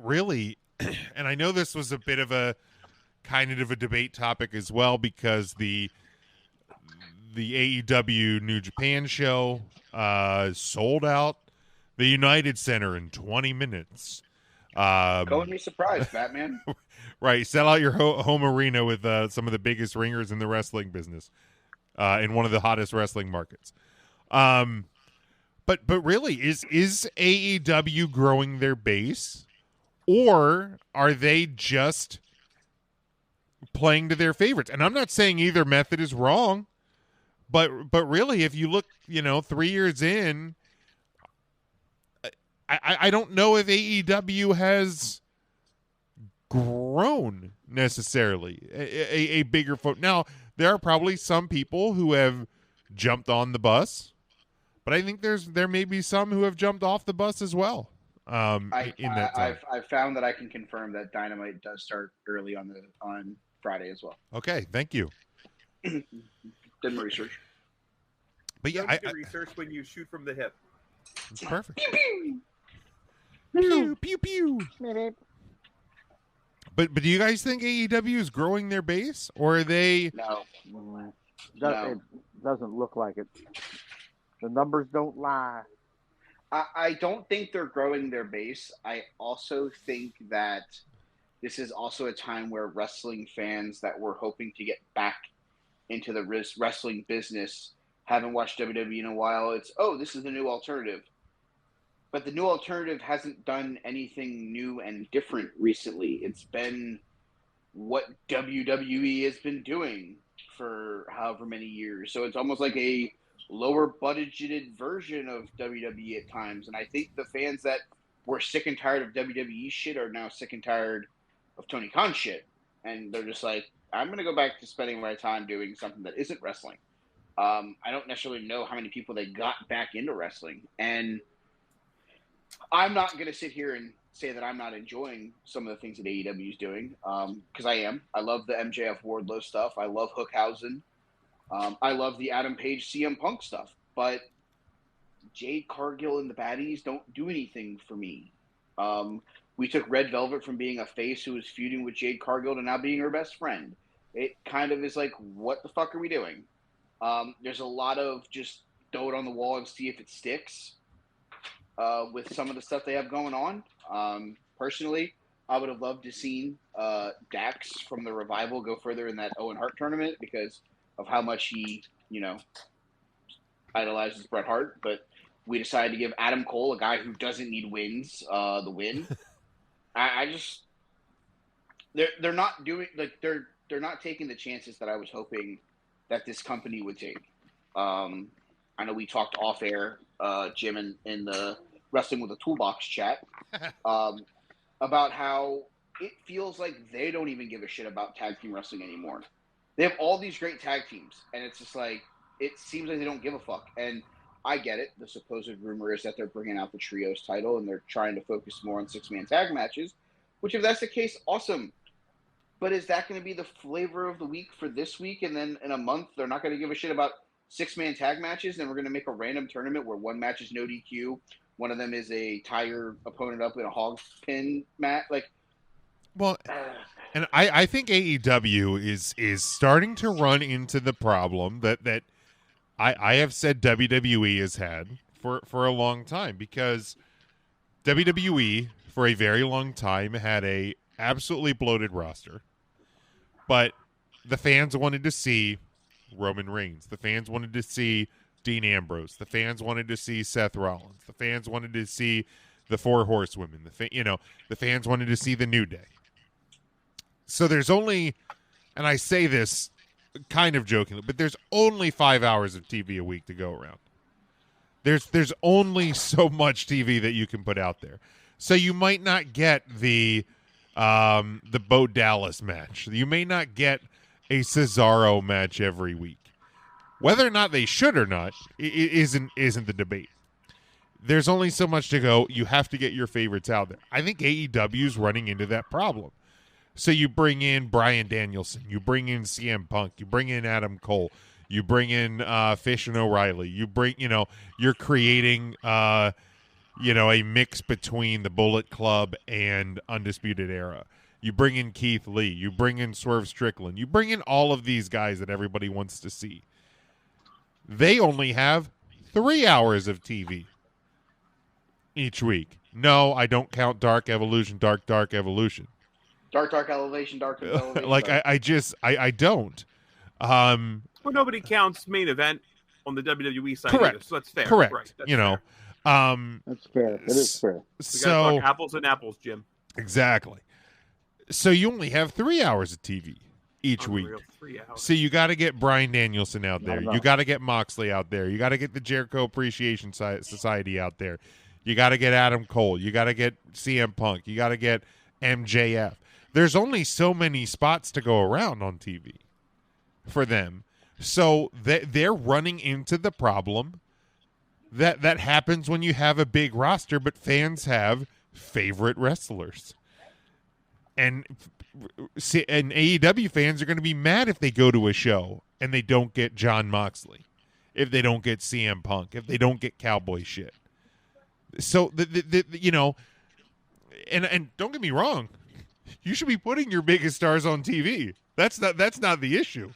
really, and I know this was a bit of a kind of a debate topic as well, because the AEW New Japan show sold out the United Center in 20 minutes. Calling me surprised, Batman. Right, sell out your home arena with some of the biggest ringers in the wrestling business, in one of the hottest wrestling markets. But really, is AEW growing their base, or are they just playing to their favorites? And I'm not saying either method is wrong, but really, if you look, 3 years in, I don't know if AEW has grown necessarily a bigger foot. Now, there are probably some people who have jumped on the bus, but I think there may be some who have jumped off the bus as well. In that time. I've found that I can confirm that Dynamite does start early on Friday as well. Okay, thank you. Didn't research. But yeah, I research when you shoot from the hip. It's perfect. Pew pew pew. But do you guys think AEW is growing their base, or are they? No. It doesn't look like it. The numbers don't lie. I don't think they're growing their base. I also think that this is also a time where wrestling fans that were hoping to get back into the wrestling business haven't watched WWE in a while. This is the new alternative. But the new alternative hasn't done anything new and different recently. It's been what WWE has been doing for however many years. So it's almost like a lower budgeted version of WWE at times. And I think the fans that were sick and tired of WWE shit are now sick and tired of Tony Khan shit. And they're just like, I'm going to go back to spending my time doing something that isn't wrestling. I don't necessarily know how many people they got back into wrestling. And I'm not going to sit here and say that I'm not enjoying some of the things that AEW is doing, because I am. I love the MJF Wardlow stuff. I love Hookhausen. I love the Adam Page CM Punk stuff. But Jade Cargill and the Baddies don't do anything for me. We took Red Velvet from being a face who was feuding with Jade Cargill to now being her best friend. It kind of is like, what the fuck are we doing? There's a lot of just throw it on the wall and see if it sticks. With some of the stuff they have going on. Personally, I would have loved to seen Dax from the Revival go further in that Owen Hart tournament because of how much he, idolizes Bret Hart. But we decided to give Adam Cole, a guy who doesn't need wins, the win. I just they're not doing they're not taking the chances that I was hoping that this company would take. I know we talked off air, Jim, in the Wrestling with a Toolbox chat about how it feels like they don't even give a shit about tag team wrestling anymore. They have all these great tag teams, and it's just like it seems like they don't give a fuck. And I get it. The supposed rumor is that they're bringing out the trios title and they're trying to focus more on 6-man tag matches, which if that's the case, awesome. But is that going to be the flavor of the week for this week? And then in a month, they're not going to give a shit about 6-man tag matches. And we're going to make a random tournament where one match is no DQ. One of them is a tie your opponent up in a hog pin match. Like, well, and I think AEW is starting to run into the problem that I have said WWE has had for a long time, because WWE for a very long time had a absolutely bloated roster, but the fans wanted to see Roman Reigns. The fans wanted to see Dean Ambrose. The fans wanted to see Seth Rollins. The fans wanted to see the Four Horsewomen. The fans wanted to see the New Day. So there's only, and I say this kind of jokingly, but there's only 5 hours of TV a week to go around. There's only so much TV that you can put out there. So you might not get the Bo Dallas match. You may not get a Cesaro match every week. Whether or not they should or not isn't the debate. There's only so much to go. You have to get your favorites out there. I think AEW's running into that problem. So you bring in Bryan Danielson, you bring in CM Punk, you bring in Adam Cole, you bring in Fish and O'Reilly. You're creating a mix between the Bullet Club and Undisputed Era. You bring in Keith Lee, you bring in Swerve Strickland, you bring in all of these guys that everybody wants to see. They only have 3 hours of TV each week. No, I don't count Dark Evolution, Dark Evolution. Dark Elevation, Dark Elevation. Like I don't. Well, nobody counts main event on the WWE side. Correct. Either, so that's fair. Correct. Right. That's fair. That's fair. It is fair. We gotta talk apples and apples, Jim. Exactly. So you only have 3 hours of TV each week. 3 hours. So you got to get Bryan Danielson out there. You got to get Moxley out there. You got to get the Jericho Appreciation Society out there. You got to get Adam Cole. You got to get CM Punk. You got to get MJF. There's only so many spots to go around on TV for them. So they're running into the problem that happens when you have a big roster, but fans have favorite wrestlers. And AEW fans are going to be mad if they go to a show and they don't get Jon Moxley, if they don't get CM Punk, if they don't get Cowboy shit. So, and don't get me wrong, you should be putting your biggest stars on TV. That's not the issue.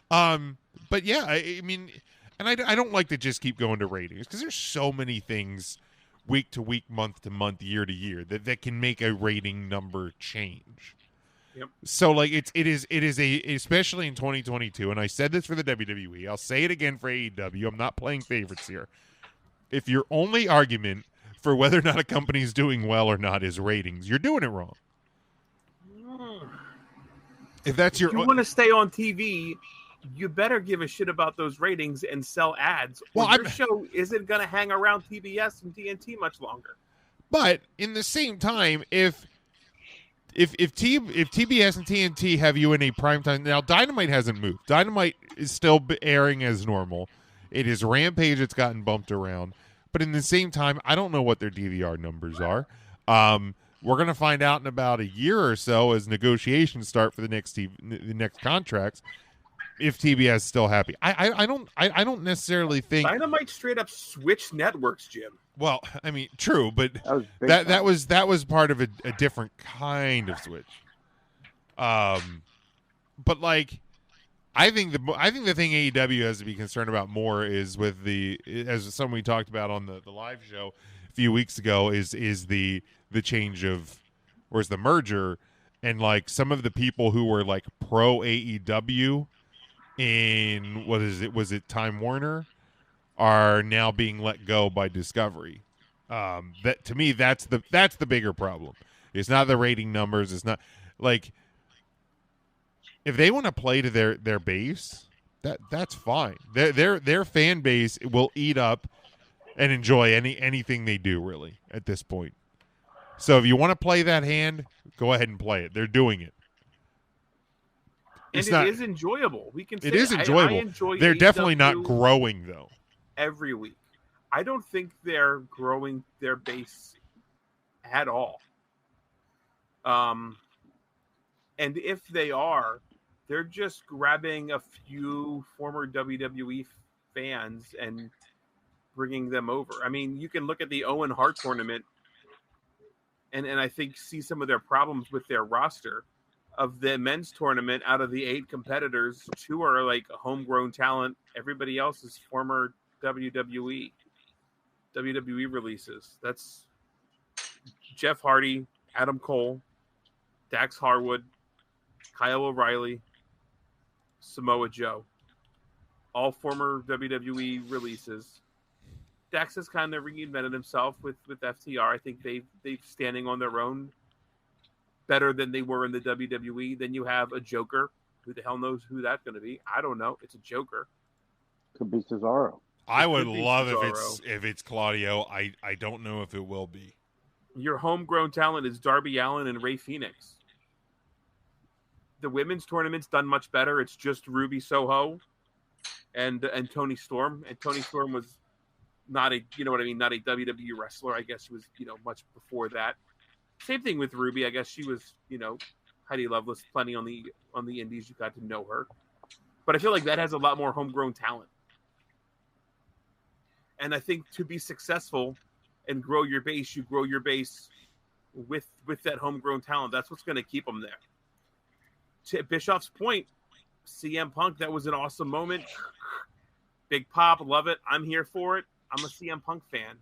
But yeah, I mean, and I don't like to just keep going to ratings, because there's so many things week to week, month to month, year to year that can make a rating number change. Yep. So like it is especially in 2022, and I said this for the WWE, I'll say it again for AEW. I'm not playing favorites here. If your only argument for whether or not a company is doing well or not is ratings, you're doing it wrong. If you want to stay on TV, you better give a shit about those ratings and sell ads. Well, your show isn't going to hang around TBS and TNT much longer. But in the same time, if TBS and TNT have you in a primetime, now Dynamite hasn't moved. Dynamite is still airing as normal. It is Rampage that's gotten bumped around. But in the same time, I don't know what their DVR numbers are. We're going to find out in about a year or so as negotiations start for the next contracts, if TBS is still happy. I don't necessarily think Dynamite straight up switched networks, Jim. Well, I mean, true, but that was part of a different kind of switch. But like, I think the thing AEW has to be concerned about more is with as something we talked about on the live show a few weeks ago is the change of, or is the merger, and like some of the people who were like pro AEW in was it Time Warner are now being let go by Discovery. That to me, that's the bigger problem. It's not the rating numbers. It's not like, if they want to play to their base, that's fine. Their fan base will eat up and enjoy anything they do really at this point. So if you want to play that hand, go ahead and play it. They're doing it. And it is enjoyable. We can say it is enjoyable. I enjoy They're AEW definitely not growing though. Every week. I don't think they're growing their base at all. And if they are, they're just grabbing a few former WWE fans and bringing them over. I mean, you can look at the Owen Hart tournament and I think see some of their problems with their roster. Of the men's tournament, out of the 8 competitors, 2 are like homegrown talent. Everybody else is former WWE releases. That's Jeff Hardy, Adam Cole, Dax Harwood, Kyle O'Reilly, Samoa Joe. All former WWE releases. Dax has kind of reinvented himself with FTR. I think they've standing on their own better than they were in the WWE. Then you have a Joker. Who the hell knows who that's going to be? I don't know. It's a Joker. Could be Cesaro. I would love if it's Claudio. I don't know if it will be. Your homegrown talent is Darby Allin and Rey Fenix. The women's tournament's done much better. It's just Ruby Soho and Toni Storm. And Toni Storm was not a not a WWE wrestler. I guess she was much before that. Same thing with Ruby. I guess she was Heidi Lovelace. Plenty on the indies. You got to know her, but I feel like that has a lot more homegrown talent. And I think to be successful and grow your base, you grow your base with that homegrown talent. That's what's going to keep them there. To Bischoff's point, CM Punk, that was an awesome moment. Big pop, love it. I'm here for it. I'm a CM Punk fan.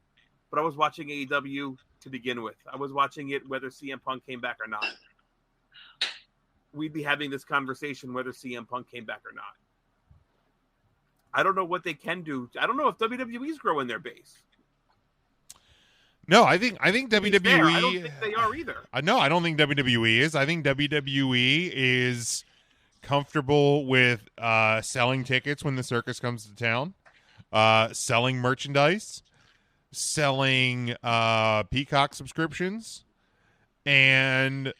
But I was watching AEW to begin with. I was watching it whether CM Punk came back or not. We'd be having this conversation whether CM Punk came back or not. I don't know what they can do. I don't know if WWE's growing their base. No, I think WWE. I don't think they are either. No, I don't think WWE is. I think WWE is comfortable with selling tickets when the circus comes to town, selling merchandise, selling Peacock subscriptions, and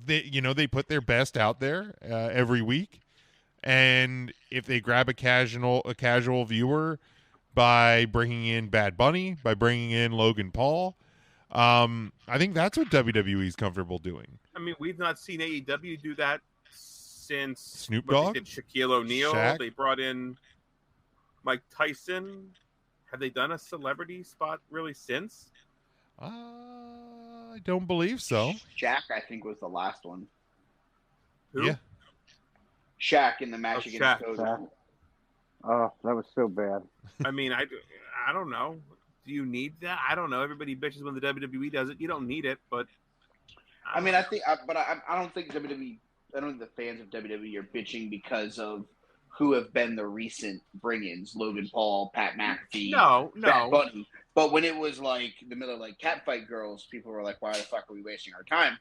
they put their best out there every week. And if they grab a casual viewer by bringing in Bad Bunny, by bringing in Logan Paul, I think that's what WWE's comfortable doing. I mean, we've not seen AEW do that since Snoop Dogg, they did Shaquille O'Neal. Shaq. They brought in Mike Tyson. Have they done a celebrity spot really since? I don't believe so. Shaq, I think, was the last one. Who? Yeah. Shaq in the match against Shaq. Cody. Oh, that was so bad. I mean, I don't know. Do you need that? I don't know. Everybody bitches when the WWE does it. You don't need it, but I mean, I don't think WWE. I don't think the fans of WWE are bitching because of who have been the recent bring-ins: Logan Paul, Pat McAfee, Bad Bunny. But when it was like the middle of like Catfight Girls, people were like, "Why the fuck are we wasting our time?"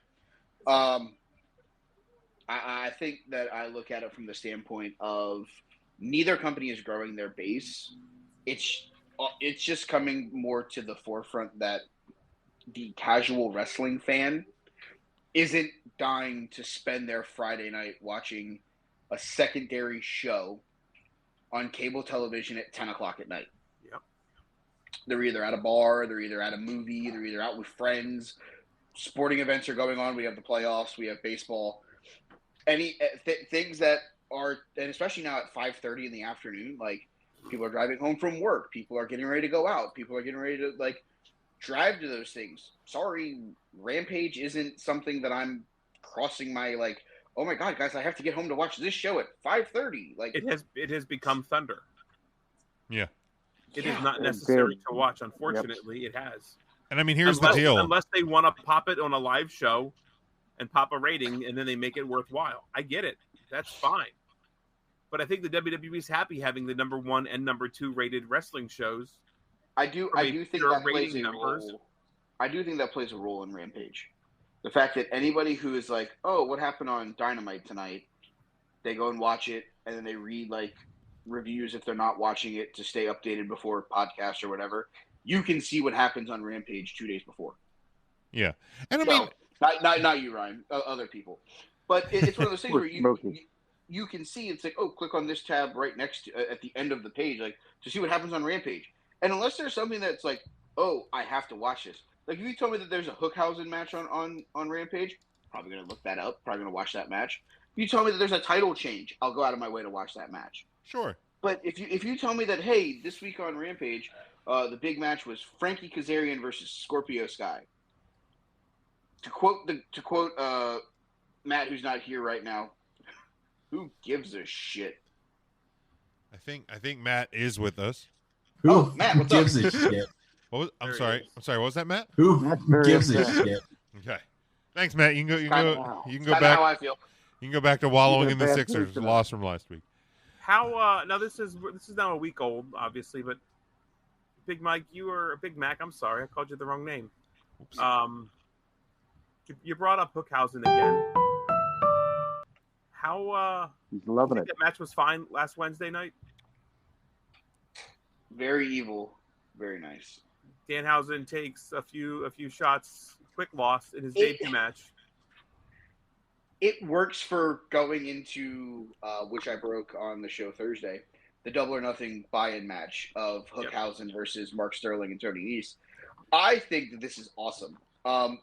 I think that I look at it from the standpoint of neither company is growing their base. It's just coming more to the forefront that the casual wrestling fan isn't dying to spend their Friday night watching a secondary show on cable television at 10 o'clock at night. Yep. They're either at a bar, they're either at a movie, they're either out with friends. Sporting events are going on. We have the playoffs, we have baseball. Things that are, and especially now at 5:30 in the afternoon, like people are driving home from work, people are getting ready to go out, people are getting ready to like drive to those things. Sorry, Rampage isn't something that I'm crossing my like, oh my god, guys, I have to get home to watch this show at 5:30. Like it has become Thunder. Yeah. It is not necessary to watch, unfortunately. Yep. It has. And I mean, here's the deal. Unless they want to pop it on a live show and pop a rating, and then they make it worthwhile. I get it. That's fine. But I think the WWE's happy having the number 1 and number 2 rated wrestling shows. I do think that plays a role. I do think that plays a role in Rampage. The fact that anybody who is like, oh, what happened on Dynamite tonight? They go and watch it, and then they read like reviews if they're not watching it to stay updated before podcasts or whatever, you can see what happens on Rampage 2 days before. Yeah, and I So, mean, not you, Ryan, other people. But it's one of those things where you can see it's like, oh, click on this tab right next to, at the end of the page, like to see what happens on Rampage. And unless there's something that's like, oh, I have to watch this. Like if you told me that there's a Hookhausen match on Rampage, probably gonna look that up, probably gonna watch that match. If you tell me that there's a title change, I'll go out of my way to watch that match. sure. But if you tell me that, hey, this week on Rampage, the big match was Frankie Kazarian versus Scorpio Sky. To quote Matt, who's not here right now, who gives a shit? I think Matt is with us. Who Matt, what's gives up? a shit? I'm sorry. What was that, Matt? Who That's very gives a upset. shit? Okay. Thanks, Matt. You can go That's back. how I feel. You can go back to wallowing You're in the bad Sixers person. loss from last week. How now this is now a week old, obviously, but Big Mike, Big Mac. I'm sorry, I called you the wrong name. Oops. You brought up Hookhausen again. How He's loving you it. think that match was fine last Wednesday night? Very evil, very nice. Danhausen takes a few shots, quick loss in his debut match. It works for going into which I broke on the show Thursday, the Double or Nothing buy-in match of Hookhausen versus Mark Sterling and Tony Nese. I think that this is awesome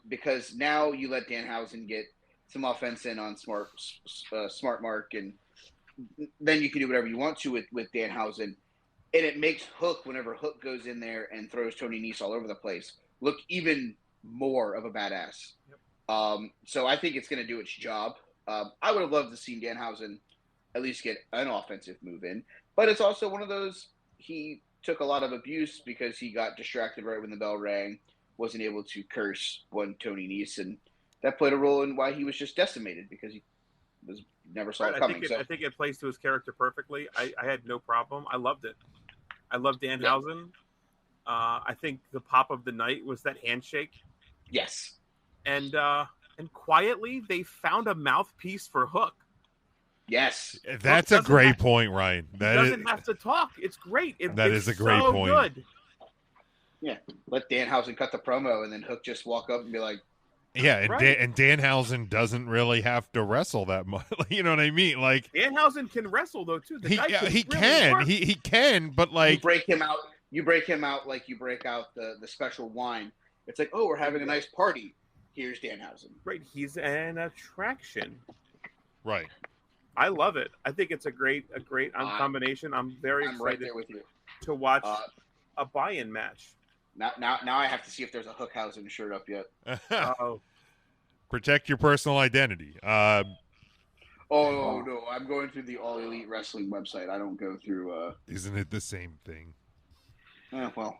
because now you let Danhausen get some offense in on Smart Mark, and then you can do whatever you want to with Danhausen. And it makes Hook, whenever Hook goes in there and throws Tony Nese all over the place, look even more of a badass. Yep. So I think it's going to do its job. I would have loved to see Danhausen at least get an offensive move in. But it's also one of those, he took a lot of abuse because he got distracted right when the bell rang, wasn't able to curse one Tony Nese, and that played a role in why he was just decimated because he never saw it coming. I think it plays to his character perfectly. I had no problem. I loved it. I love Danhausen. I think the pop of the night was that handshake. Yes. And quietly they found a mouthpiece for Hook. Yes. That's a great point, Ryan. He doesn't have to talk. It's great. That is a great point. Good. Yeah. Let Danhausen cut the promo and then Hook just walk up and be like, yeah, and Danhausen doesn't really have to wrestle that much. You know what I mean? Like Danhausen can wrestle though too. He can, but like you break him out like you break out the special wine. It's like, oh, we're having a nice party. Here's Danhausen. Right, he's an attraction. Right. I love it. I think it's a great combination. I'm very excited right there with you to watch a buy-in match. Now I have to see if there's a Hookhausen shirt up yet. Protect your personal identity. Oh no, I'm going through the All Elite Wrestling website. I don't go through. Isn't it the same thing? Well,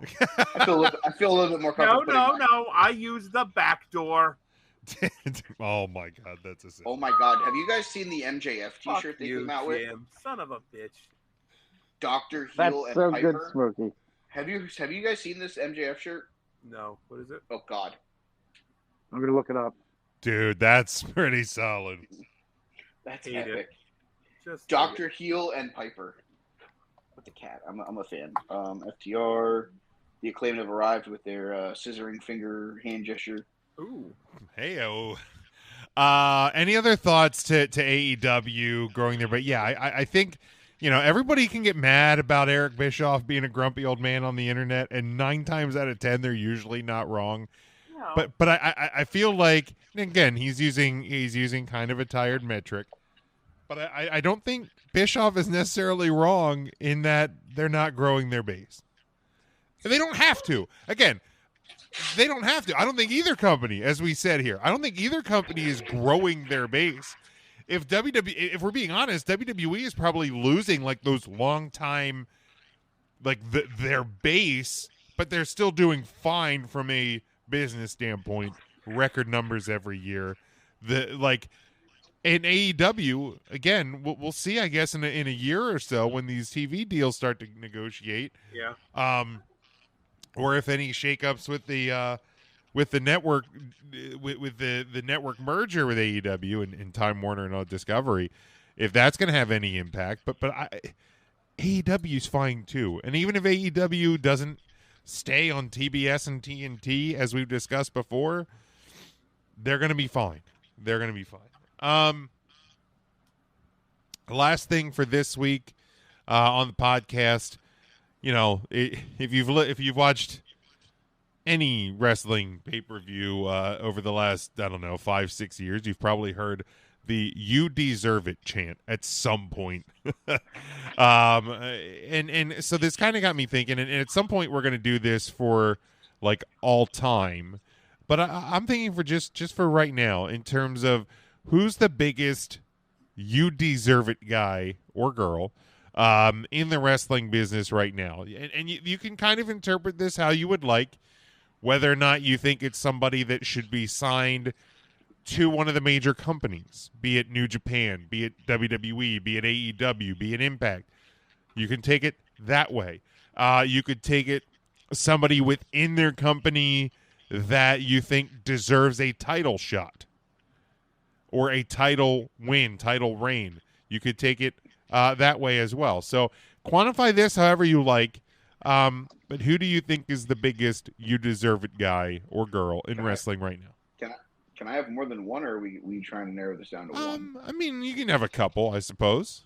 I feel a little bit more comfortable. No. I use the back door. Oh my god, that's a sin. Oh my god, have you guys seen the MJF T-shirt they came out with? Son of a bitch. Dr. That's Heel and so Piper. good, Smokey. Have you guys seen this MJF shirt? No. What is it? Oh god. I'm gonna look it up. Dude, that's pretty solid. That's Hate epic. Just Dr. Heel and Piper. With the cat. I'm a fan. FTR. The Acclaimed have arrived with their scissoring finger hand gesture. Ooh. Heyo. Any other thoughts to AEW growing there? But yeah, I think, everybody can get mad about Eric Bischoff being a grumpy old man on the internet, and 9 times out of 10 they're usually not wrong. No. But I feel like, again, he's using kind of a tired metric. But I don't think Bischoff is necessarily wrong in that they're not growing their base. And they don't have to. Again, they don't have to. I don't think either company, as we said here, I don't think either company is growing their base. If we're being honest, WWE is probably losing like those long time, like their base, but they're still doing fine from a business standpoint. Record numbers every year. In AEW, again, we'll see, I guess, in a year or so when these TV deals start to negotiate. Yeah. Or if any shakeups with the network, with the network merger with AEW and Time Warner and Discovery, if that's going to have any impact. But AEW's fine too. And even if AEW doesn't stay on TBS and TNT, as we've discussed before, they're going to be fine. They're going to be fine. Last thing for this week on the podcast, if you've watched any wrestling pay-per-view over the last, 5-6 years, you've probably heard the "You deserve it" chant at some point. And so this kind of got me thinking, and at some point we're going to do this for like all time, but I'm thinking for just for right now, in terms of who's the biggest "You deserve it" guy or girl in the wrestling business right now. And you can kind of interpret this how you would like, whether or not you think it's somebody that should be signed to one of the major companies, be it New Japan, be it WWE, be it AEW, be it Impact. You can take it that way. You could take it somebody within their company that you think deserves a title shot or a title win, title reign. You could take it that way as well. So quantify this however you like. But who do you think is the biggest "You deserve it" guy or girl in wrestling right now? Can I have more than one, or are we trying to narrow this down to one? I mean, you can have a couple, I suppose.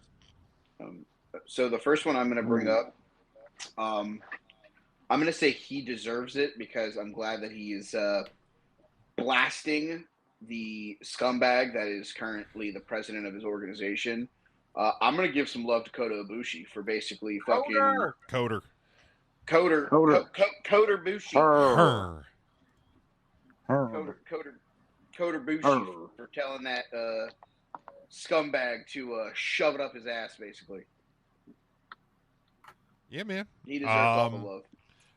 So the first one I'm going to bring up, I'm going to say he deserves it because I'm glad that he is blasting the scumbag that is currently the president of his organization. I'm going to give some love to Kota Ibushi for basically fucking Coder Bushi. Coder Bushi for telling that scumbag to shove it up his ass, basically. Yeah, man. He deserves all the love.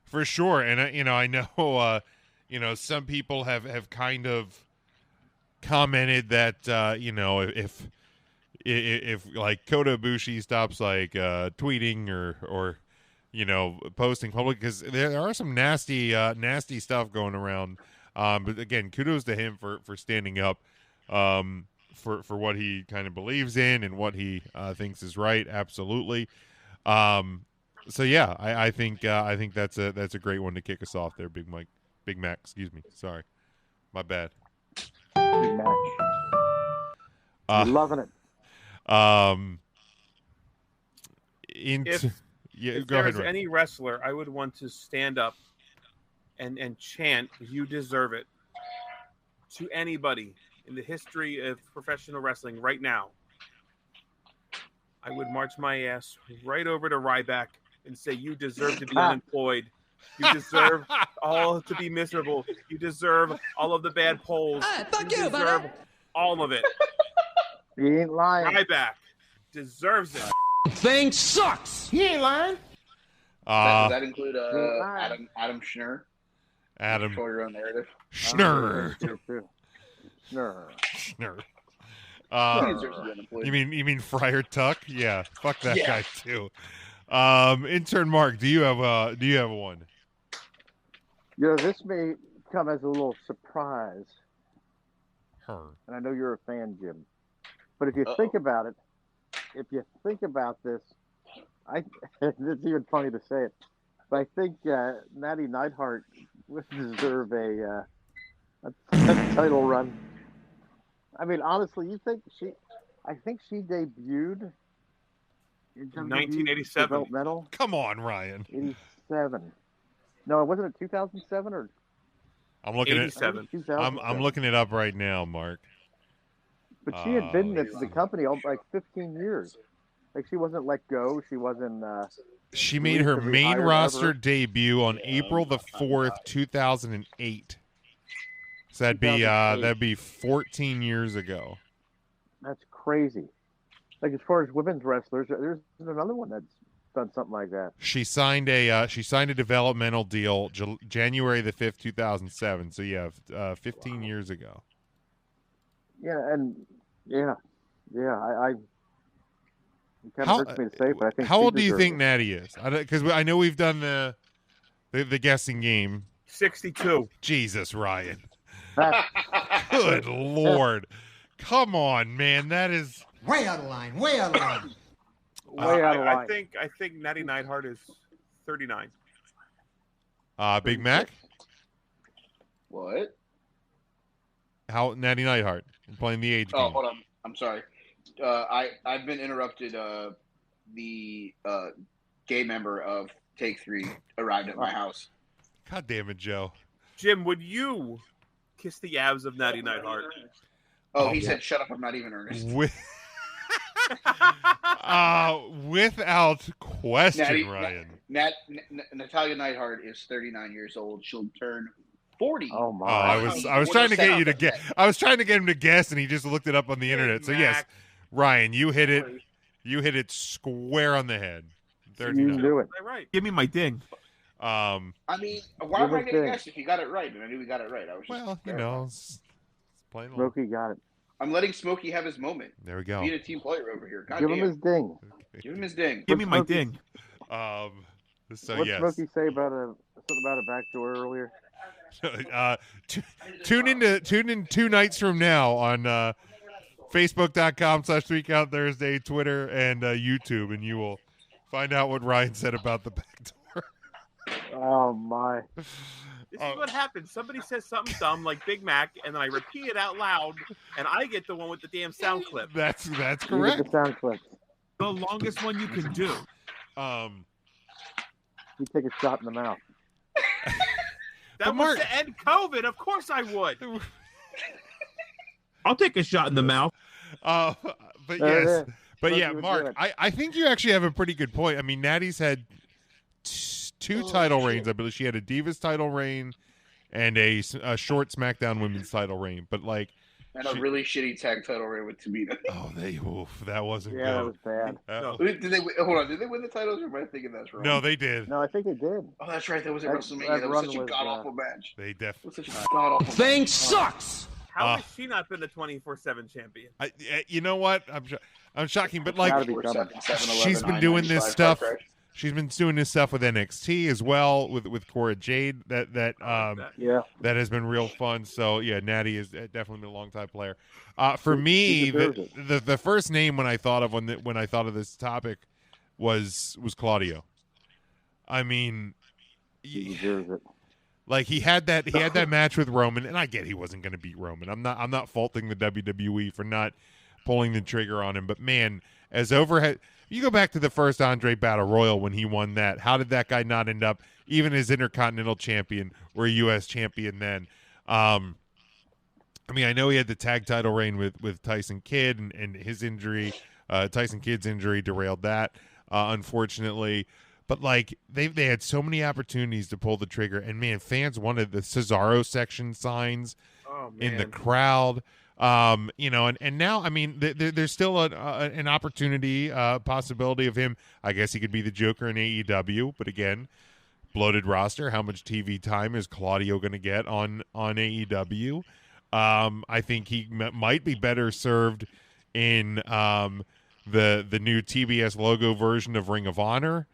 For sure. And, I know, some people have kind of commented that, if like Kota Ibushi stops like tweeting or posting public, because there are some nasty stuff going around. But again, kudos to him for standing up for what he kind of believes in and what he thinks is right. Absolutely. So yeah, I think that's a great one to kick us off there, Big Mac. Excuse me. Sorry, my bad. Big Mac. You're loving it. If go ahead, there's any wrestler, I would want to stand up and chant "You deserve it" to anybody in the history of professional wrestling right now. I would march my ass right over to Ryback and say, "You deserve to be unemployed. You deserve all to be miserable. You deserve all of the bad polls. You deserve all of it." You ain't lying. Ryback deserves it. Thing sucks. He ain't lying. Does that include Adam Schnur? Adam. Control your own narrative. Schnur. You mean Friar Tuck? Yeah, fuck that guy too. Intern Mark, do you have one? This may come as a little surprise. And I know you're a fan, Jim. But if you think about it, this, it's even funny to say it, but I think Natty Neidhart would deserve a title run. I mean, honestly, I think she debuted in 1987. Developmental. Come on, Ryan. 87. No, wasn't it 2007 or? I'm looking 87. I'm looking it up right now, Mark. But she had been at the company like 15 years. Like, she wasn't let go. She wasn't. She made her main roster debut on April the 4th, 2008. So that'd be 14 years ago. That's crazy. Like, as far as women's wrestlers, there's another one that's done something like that. She signed a developmental deal January the 5th, 2007. So yeah, 15 years ago. Yeah, and I it kind of hurts me to say, but I think. How old do you think Natty is? Because I know we've done the guessing game. 62. Jesus, Ryan. Good Lord. Come on, man. That is way out of line. Way out of line. Way out of line. I think Natty Neidhart is 39. Big Mac? What? How Natty Neidhart playing the age Oh, game? hold on. I'm sorry. I've been interrupted. The gay member of Take 3 arrived at my house. God damn it, Joe. Jim, would you kiss the abs of Natty Neidhart? Oh, he said, "Shut up! I'm not even earnest." Without question, Natty, Ryan. Natalia Neidhart is 39 years old. She'll turn 40. Oh my! I was trying to get you to guess. I was trying to get him to guess, and he just looked it up on the internet. So yes, Ryan, you hit it. You hit it square on the head. 39. You knew it. Right. Give me my ding. I mean, why am I going to guess if you got it right? And I knew we got it right. I was just it's plain old. Smokey got it. I'm letting Smokey have his moment. There we go. Being a team player over here. God Give damn. him his ding. Give him his ding. Give me my ding. So What yes. Smokey say about something about a backdoor earlier? Tune in 2 nights from now on Facebook.com/3Count Thursday, Twitter, and YouTube, and you will find out what Ryan said about the backdoor. Oh my! This is what happens. Somebody says something dumb like Big Mac, and then I repeat it out loud, and I get the one with the damn sound clip. That's You correct. get the sound clip. The longest one you can do. You take a shot in the mouth. That was to end COVID. Of course I would. I'll take a shot in the mouth. But There it yes. is. But Smokey yeah, was Mark, good. I think you actually have a pretty good point. I mean, Natty's had 2 title reigns. I believe she had a Divas title reign and a short SmackDown Women's title reign. But like, And a really shitty tag title reign with Tamina. that wasn't good. That was bad. Did they hold on? Did they win the titles, or am I thinking that's wrong? No, they did. No, I think they did. Oh, that's right. That was at That- WrestleMania. that That was run such a was, god awful match. They It definitely. was such a god awful. Thing sucks. How has she not been the 24/7 champion? You know what? I'm shocking, but like, Gotta be coming. she's been doing this stuff. She's been doing this stuff with NXT as well, with Cora Jade. That has been real fun. So yeah, Natty is definitely been a long time player. For me, the first name when I thought of when I thought of this topic was Claudio. I mean, He deserves it. like he had that match with Roman, and I get he wasn't going to beat Roman. I'm not faulting the WWE for not pulling the trigger on him, but man, as overhead. You go back to the first Andre Battle Royal when he won that. How did that guy not end up even as Intercontinental Champion or a U.S. Champion then? I mean, I know he had the tag title reign with Tyson Kidd and his injury. Tyson Kidd's injury derailed that, unfortunately. But, like, they had so many opportunities to pull the trigger. And, man, fans wanted the Cesaro section signs in the crowd. And now, I mean, there's still an opportunity, possibility of him. I guess he could be the Joker in AEW, but again, bloated roster. How much TV time is Claudio going to get on AEW? I think he might be better served in the new TBS logo version of Ring of Honor,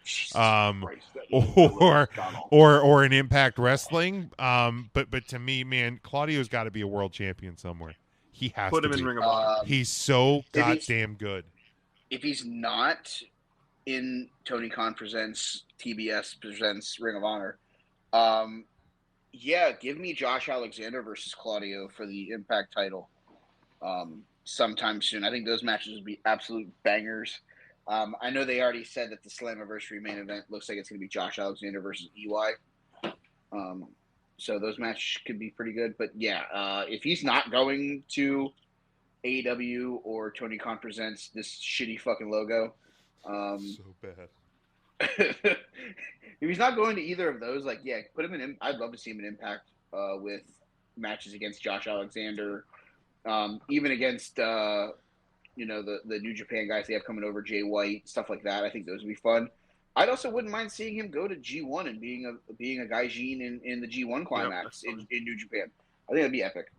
or an Impact Wrestling. But to me, man, Claudio's got to be a world champion somewhere. He has Put to him in be. Ring of Honor. He's so goddamn good. If he's not in Tony Khan Presents, TBS Presents Ring of Honor, give me Josh Alexander versus Claudio for the Impact title sometime soon. I think those matches would be absolute bangers. I know they already said that the Slammiversary main event looks like it's going to be Josh Alexander versus EY. So those matches could be pretty good. But yeah, if he's not going to AEW or Tony Khan Presents, this shitty fucking logo. So bad. If he's not going to either of those, put him in. I'd love to see him in Impact with matches against Josh Alexander, even against the New Japan guys they have coming over, Jay White, stuff like that. I think those would be fun. I also wouldn't mind seeing him go to G1 and being a Gaijin in the G1 climax in New Japan. I think that'd be epic.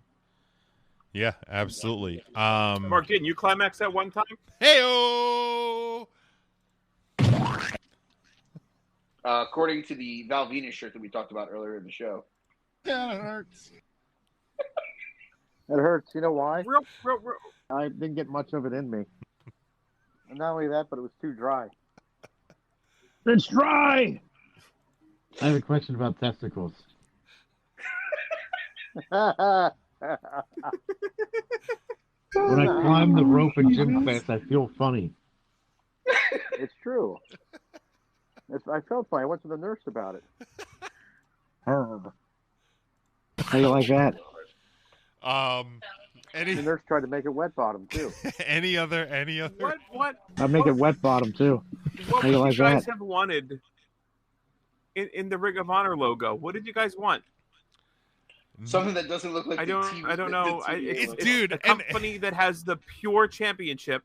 Yeah, absolutely. Mark, didn't you climax at one time? Hey-o! According to the Val Venus shirt that we talked about earlier in the show. Yeah, it hurts. It hurts. You know why? Real. I didn't get much of it in me. And not only that, but it was too dry. It's dry. I have a question about testicles. When I climb the rope in gym class, I feel funny. It's true. I felt funny. I went to the nurse about it. Herb. How you like that? The nurse tried to make it wet bottom too. Any other? What? I make it wet bottom too. What How you would like you guys that? have wanted in the Ring of Honor logo? What did you guys want? Something that doesn't look like I don't know. It's Dude, a company that has the pure championship,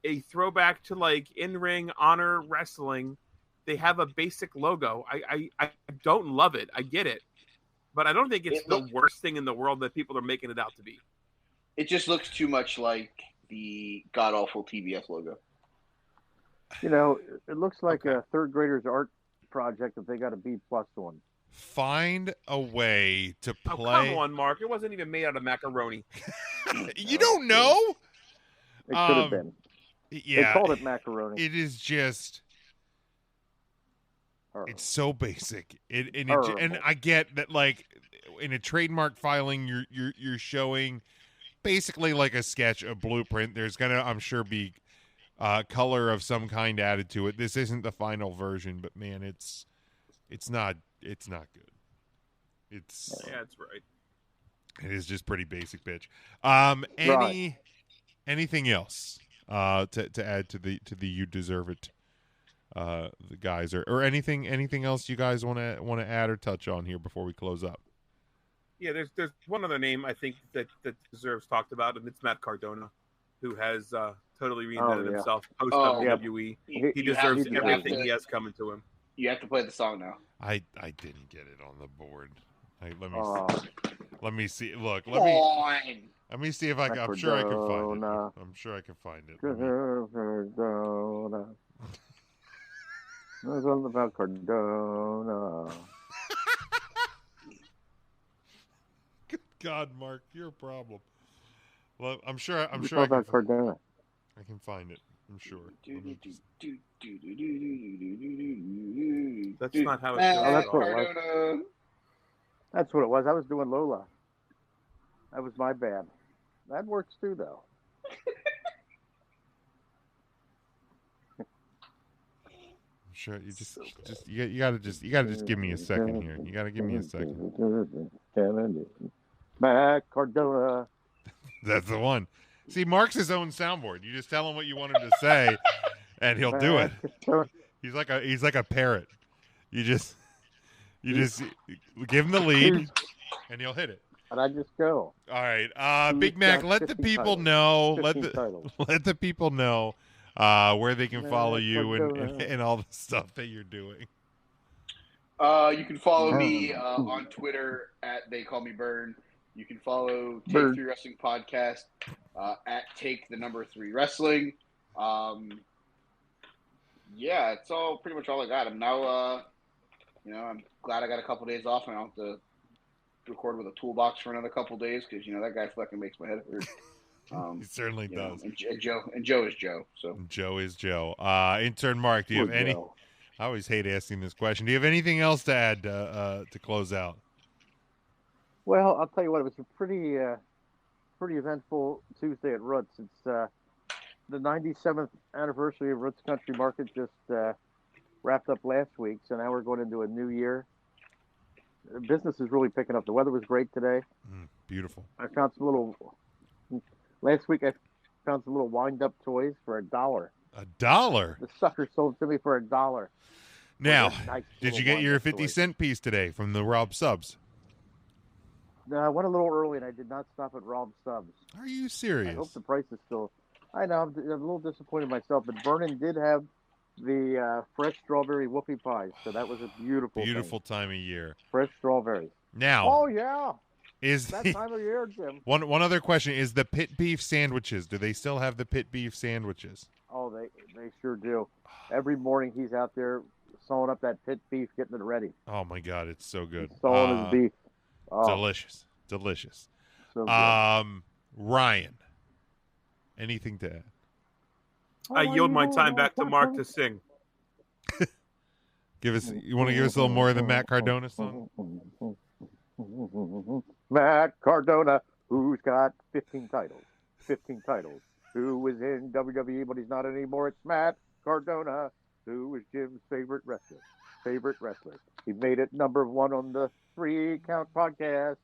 a throwback to like in-ring honor wrestling. They have a basic logo. I don't love it. I get it, but I don't think it's the worst thing in the world that people are making it out to be. It just looks too much like the god awful TBS logo. You know, it looks like a third grader's art project that they got a B+ on. Find a way to Oh, play. come on, Mark. It wasn't even made out of macaroni. You don't know? It could have been. Yeah. They called it macaroni. It is just. Horrible. It's so basic. And I get that, like, in a trademark filing, you're showing basically like a sketch, a blueprint. There's gonna, I'm sure, be color of some kind added to it. This isn't the final version, but man, it's not good. Yeah, that's right. It is just pretty basic, bitch. Anything else to add to the you deserve it, the guys, or anything else you guys want to add or touch on here before we close up? Yeah, there's one other name I think that deserves talked about, and it's Matt Cardona, who has totally reinvented himself post WWE. He deserves everything he has coming to him. You have to play the song now. I didn't get it on the board. Let me see. Look, let me see if I'm sure I can find it. I'm sure I can find it. There's something about Cardona. Good God, Mark, you're a problem. Well, I'm sure I can Cardona. I can find it. I'm sure. That's not how it goes. That's what it was. That's what it was. I was doing Lola. That was my bad. That works too, though. I'm sure you gotta just give me a second here. You gotta give me a second. Matt Cardona. That's the one. See, Mark's his own soundboard. You just tell him what you want him to say, and he'll do it. He's like a parrot. You just give him the lead, and he'll hit it. And I just go. All right, Big Mac. Let the people know. Let the people know where they can follow you and all the stuff that you're doing. You can follow me on Twitter at They Call Me Burn. You can follow Take 3 Wrestling Podcast at Take the Number 3 Wrestling. Yeah, it's all pretty much all I got. I'm now, I'm glad I got a couple days off and I don't have to record with a toolbox for another couple days because that guy fucking makes my head hurt. He certainly does. And Joe is Joe. So Joe is Joe. Intern Mark, do you have any? Joe. I always hate asking this question. Do you have anything else to add to close out? Well, I'll tell you what. It was a pretty eventful Tuesday at Roots. It's the 97th anniversary of Roots Country Market just wrapped up last week, so now we're going into a new year. Business is really picking up. The weather was great today. Beautiful. I found some last week I found some little wind-up toys for $1. $1? The sucker sold to me for $1. Now, Nice did you get your 50 50-cent piece today from the Rob Subs? No, I went a little early, and I did not stop at Rob Subs. Are you serious? I hope the price is still... I know, I'm a little disappointed myself, but Vernon did have the fresh strawberry whoopie pies, so that was a beautiful time of year. Fresh strawberries. Now... Oh, yeah. Is that time of year, Jim. One other question. Is the pit beef sandwiches, do they still have the pit beef sandwiches? Oh, they sure do. Every morning he's out there sewing up that pit beef, getting it ready. Oh, my God, it's so good. He's sewing his beef. Oh. Delicious. So good. Ryan, anything to add? I yield my time back to Mark to sing. You want to give us a little more of the Matt Cardona song? Matt Cardona, who's got 15 titles. 15 titles. Who was in WWE, but he's not anymore. It's Matt Cardona, who is Jim's favorite wrestler. Favorite wrestler. He made it number 1 on the 3 Count podcast.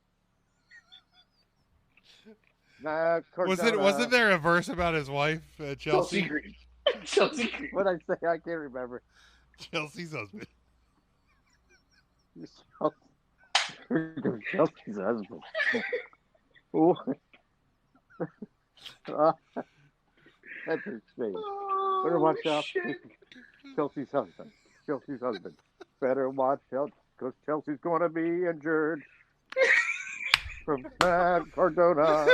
Matt Cardona. Wasn't there a verse about his wife, Chelsea? Green. Chelsea Green. What did I say? I can't remember. Chelsea's husband. Chelsea's husband. Ooh. That's his face. Better watch out. Chelsea's husband. Chelsea's husband. Better watch out because Chelsea's going to be injured. From Matt Cardona.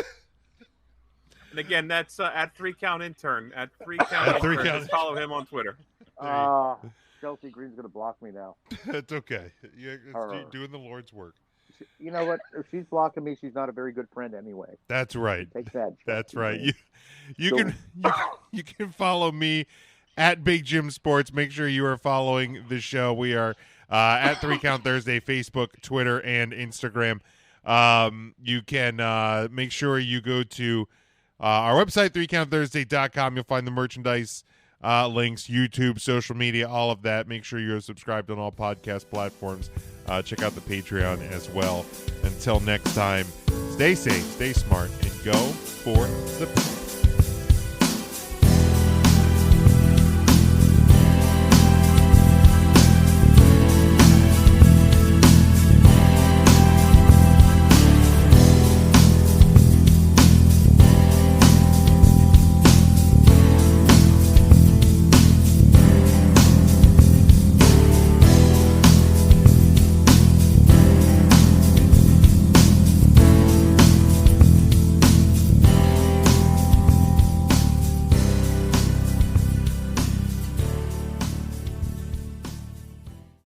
And again, that's at 3 Count Intern. At 3 Count Intern. Just follow him on Twitter. Chelsea Green's going to block me now. It's okay. You're doing the Lord's work. You know what? If she's blocking me, she's not a very good friend anyway. That's right. Take that. That's right. You can follow me at Big Jim Sports. Make sure you are following the show. We are at 3 Count Thursday, Facebook, Twitter, and Instagram. You can make sure you go to our website, 3countthursday.com. You'll find the merchandise links, YouTube, social media, all of that. Make sure you're subscribed on all podcast platforms. Check out the Patreon as well. Until next time, stay safe, stay smart, and go for the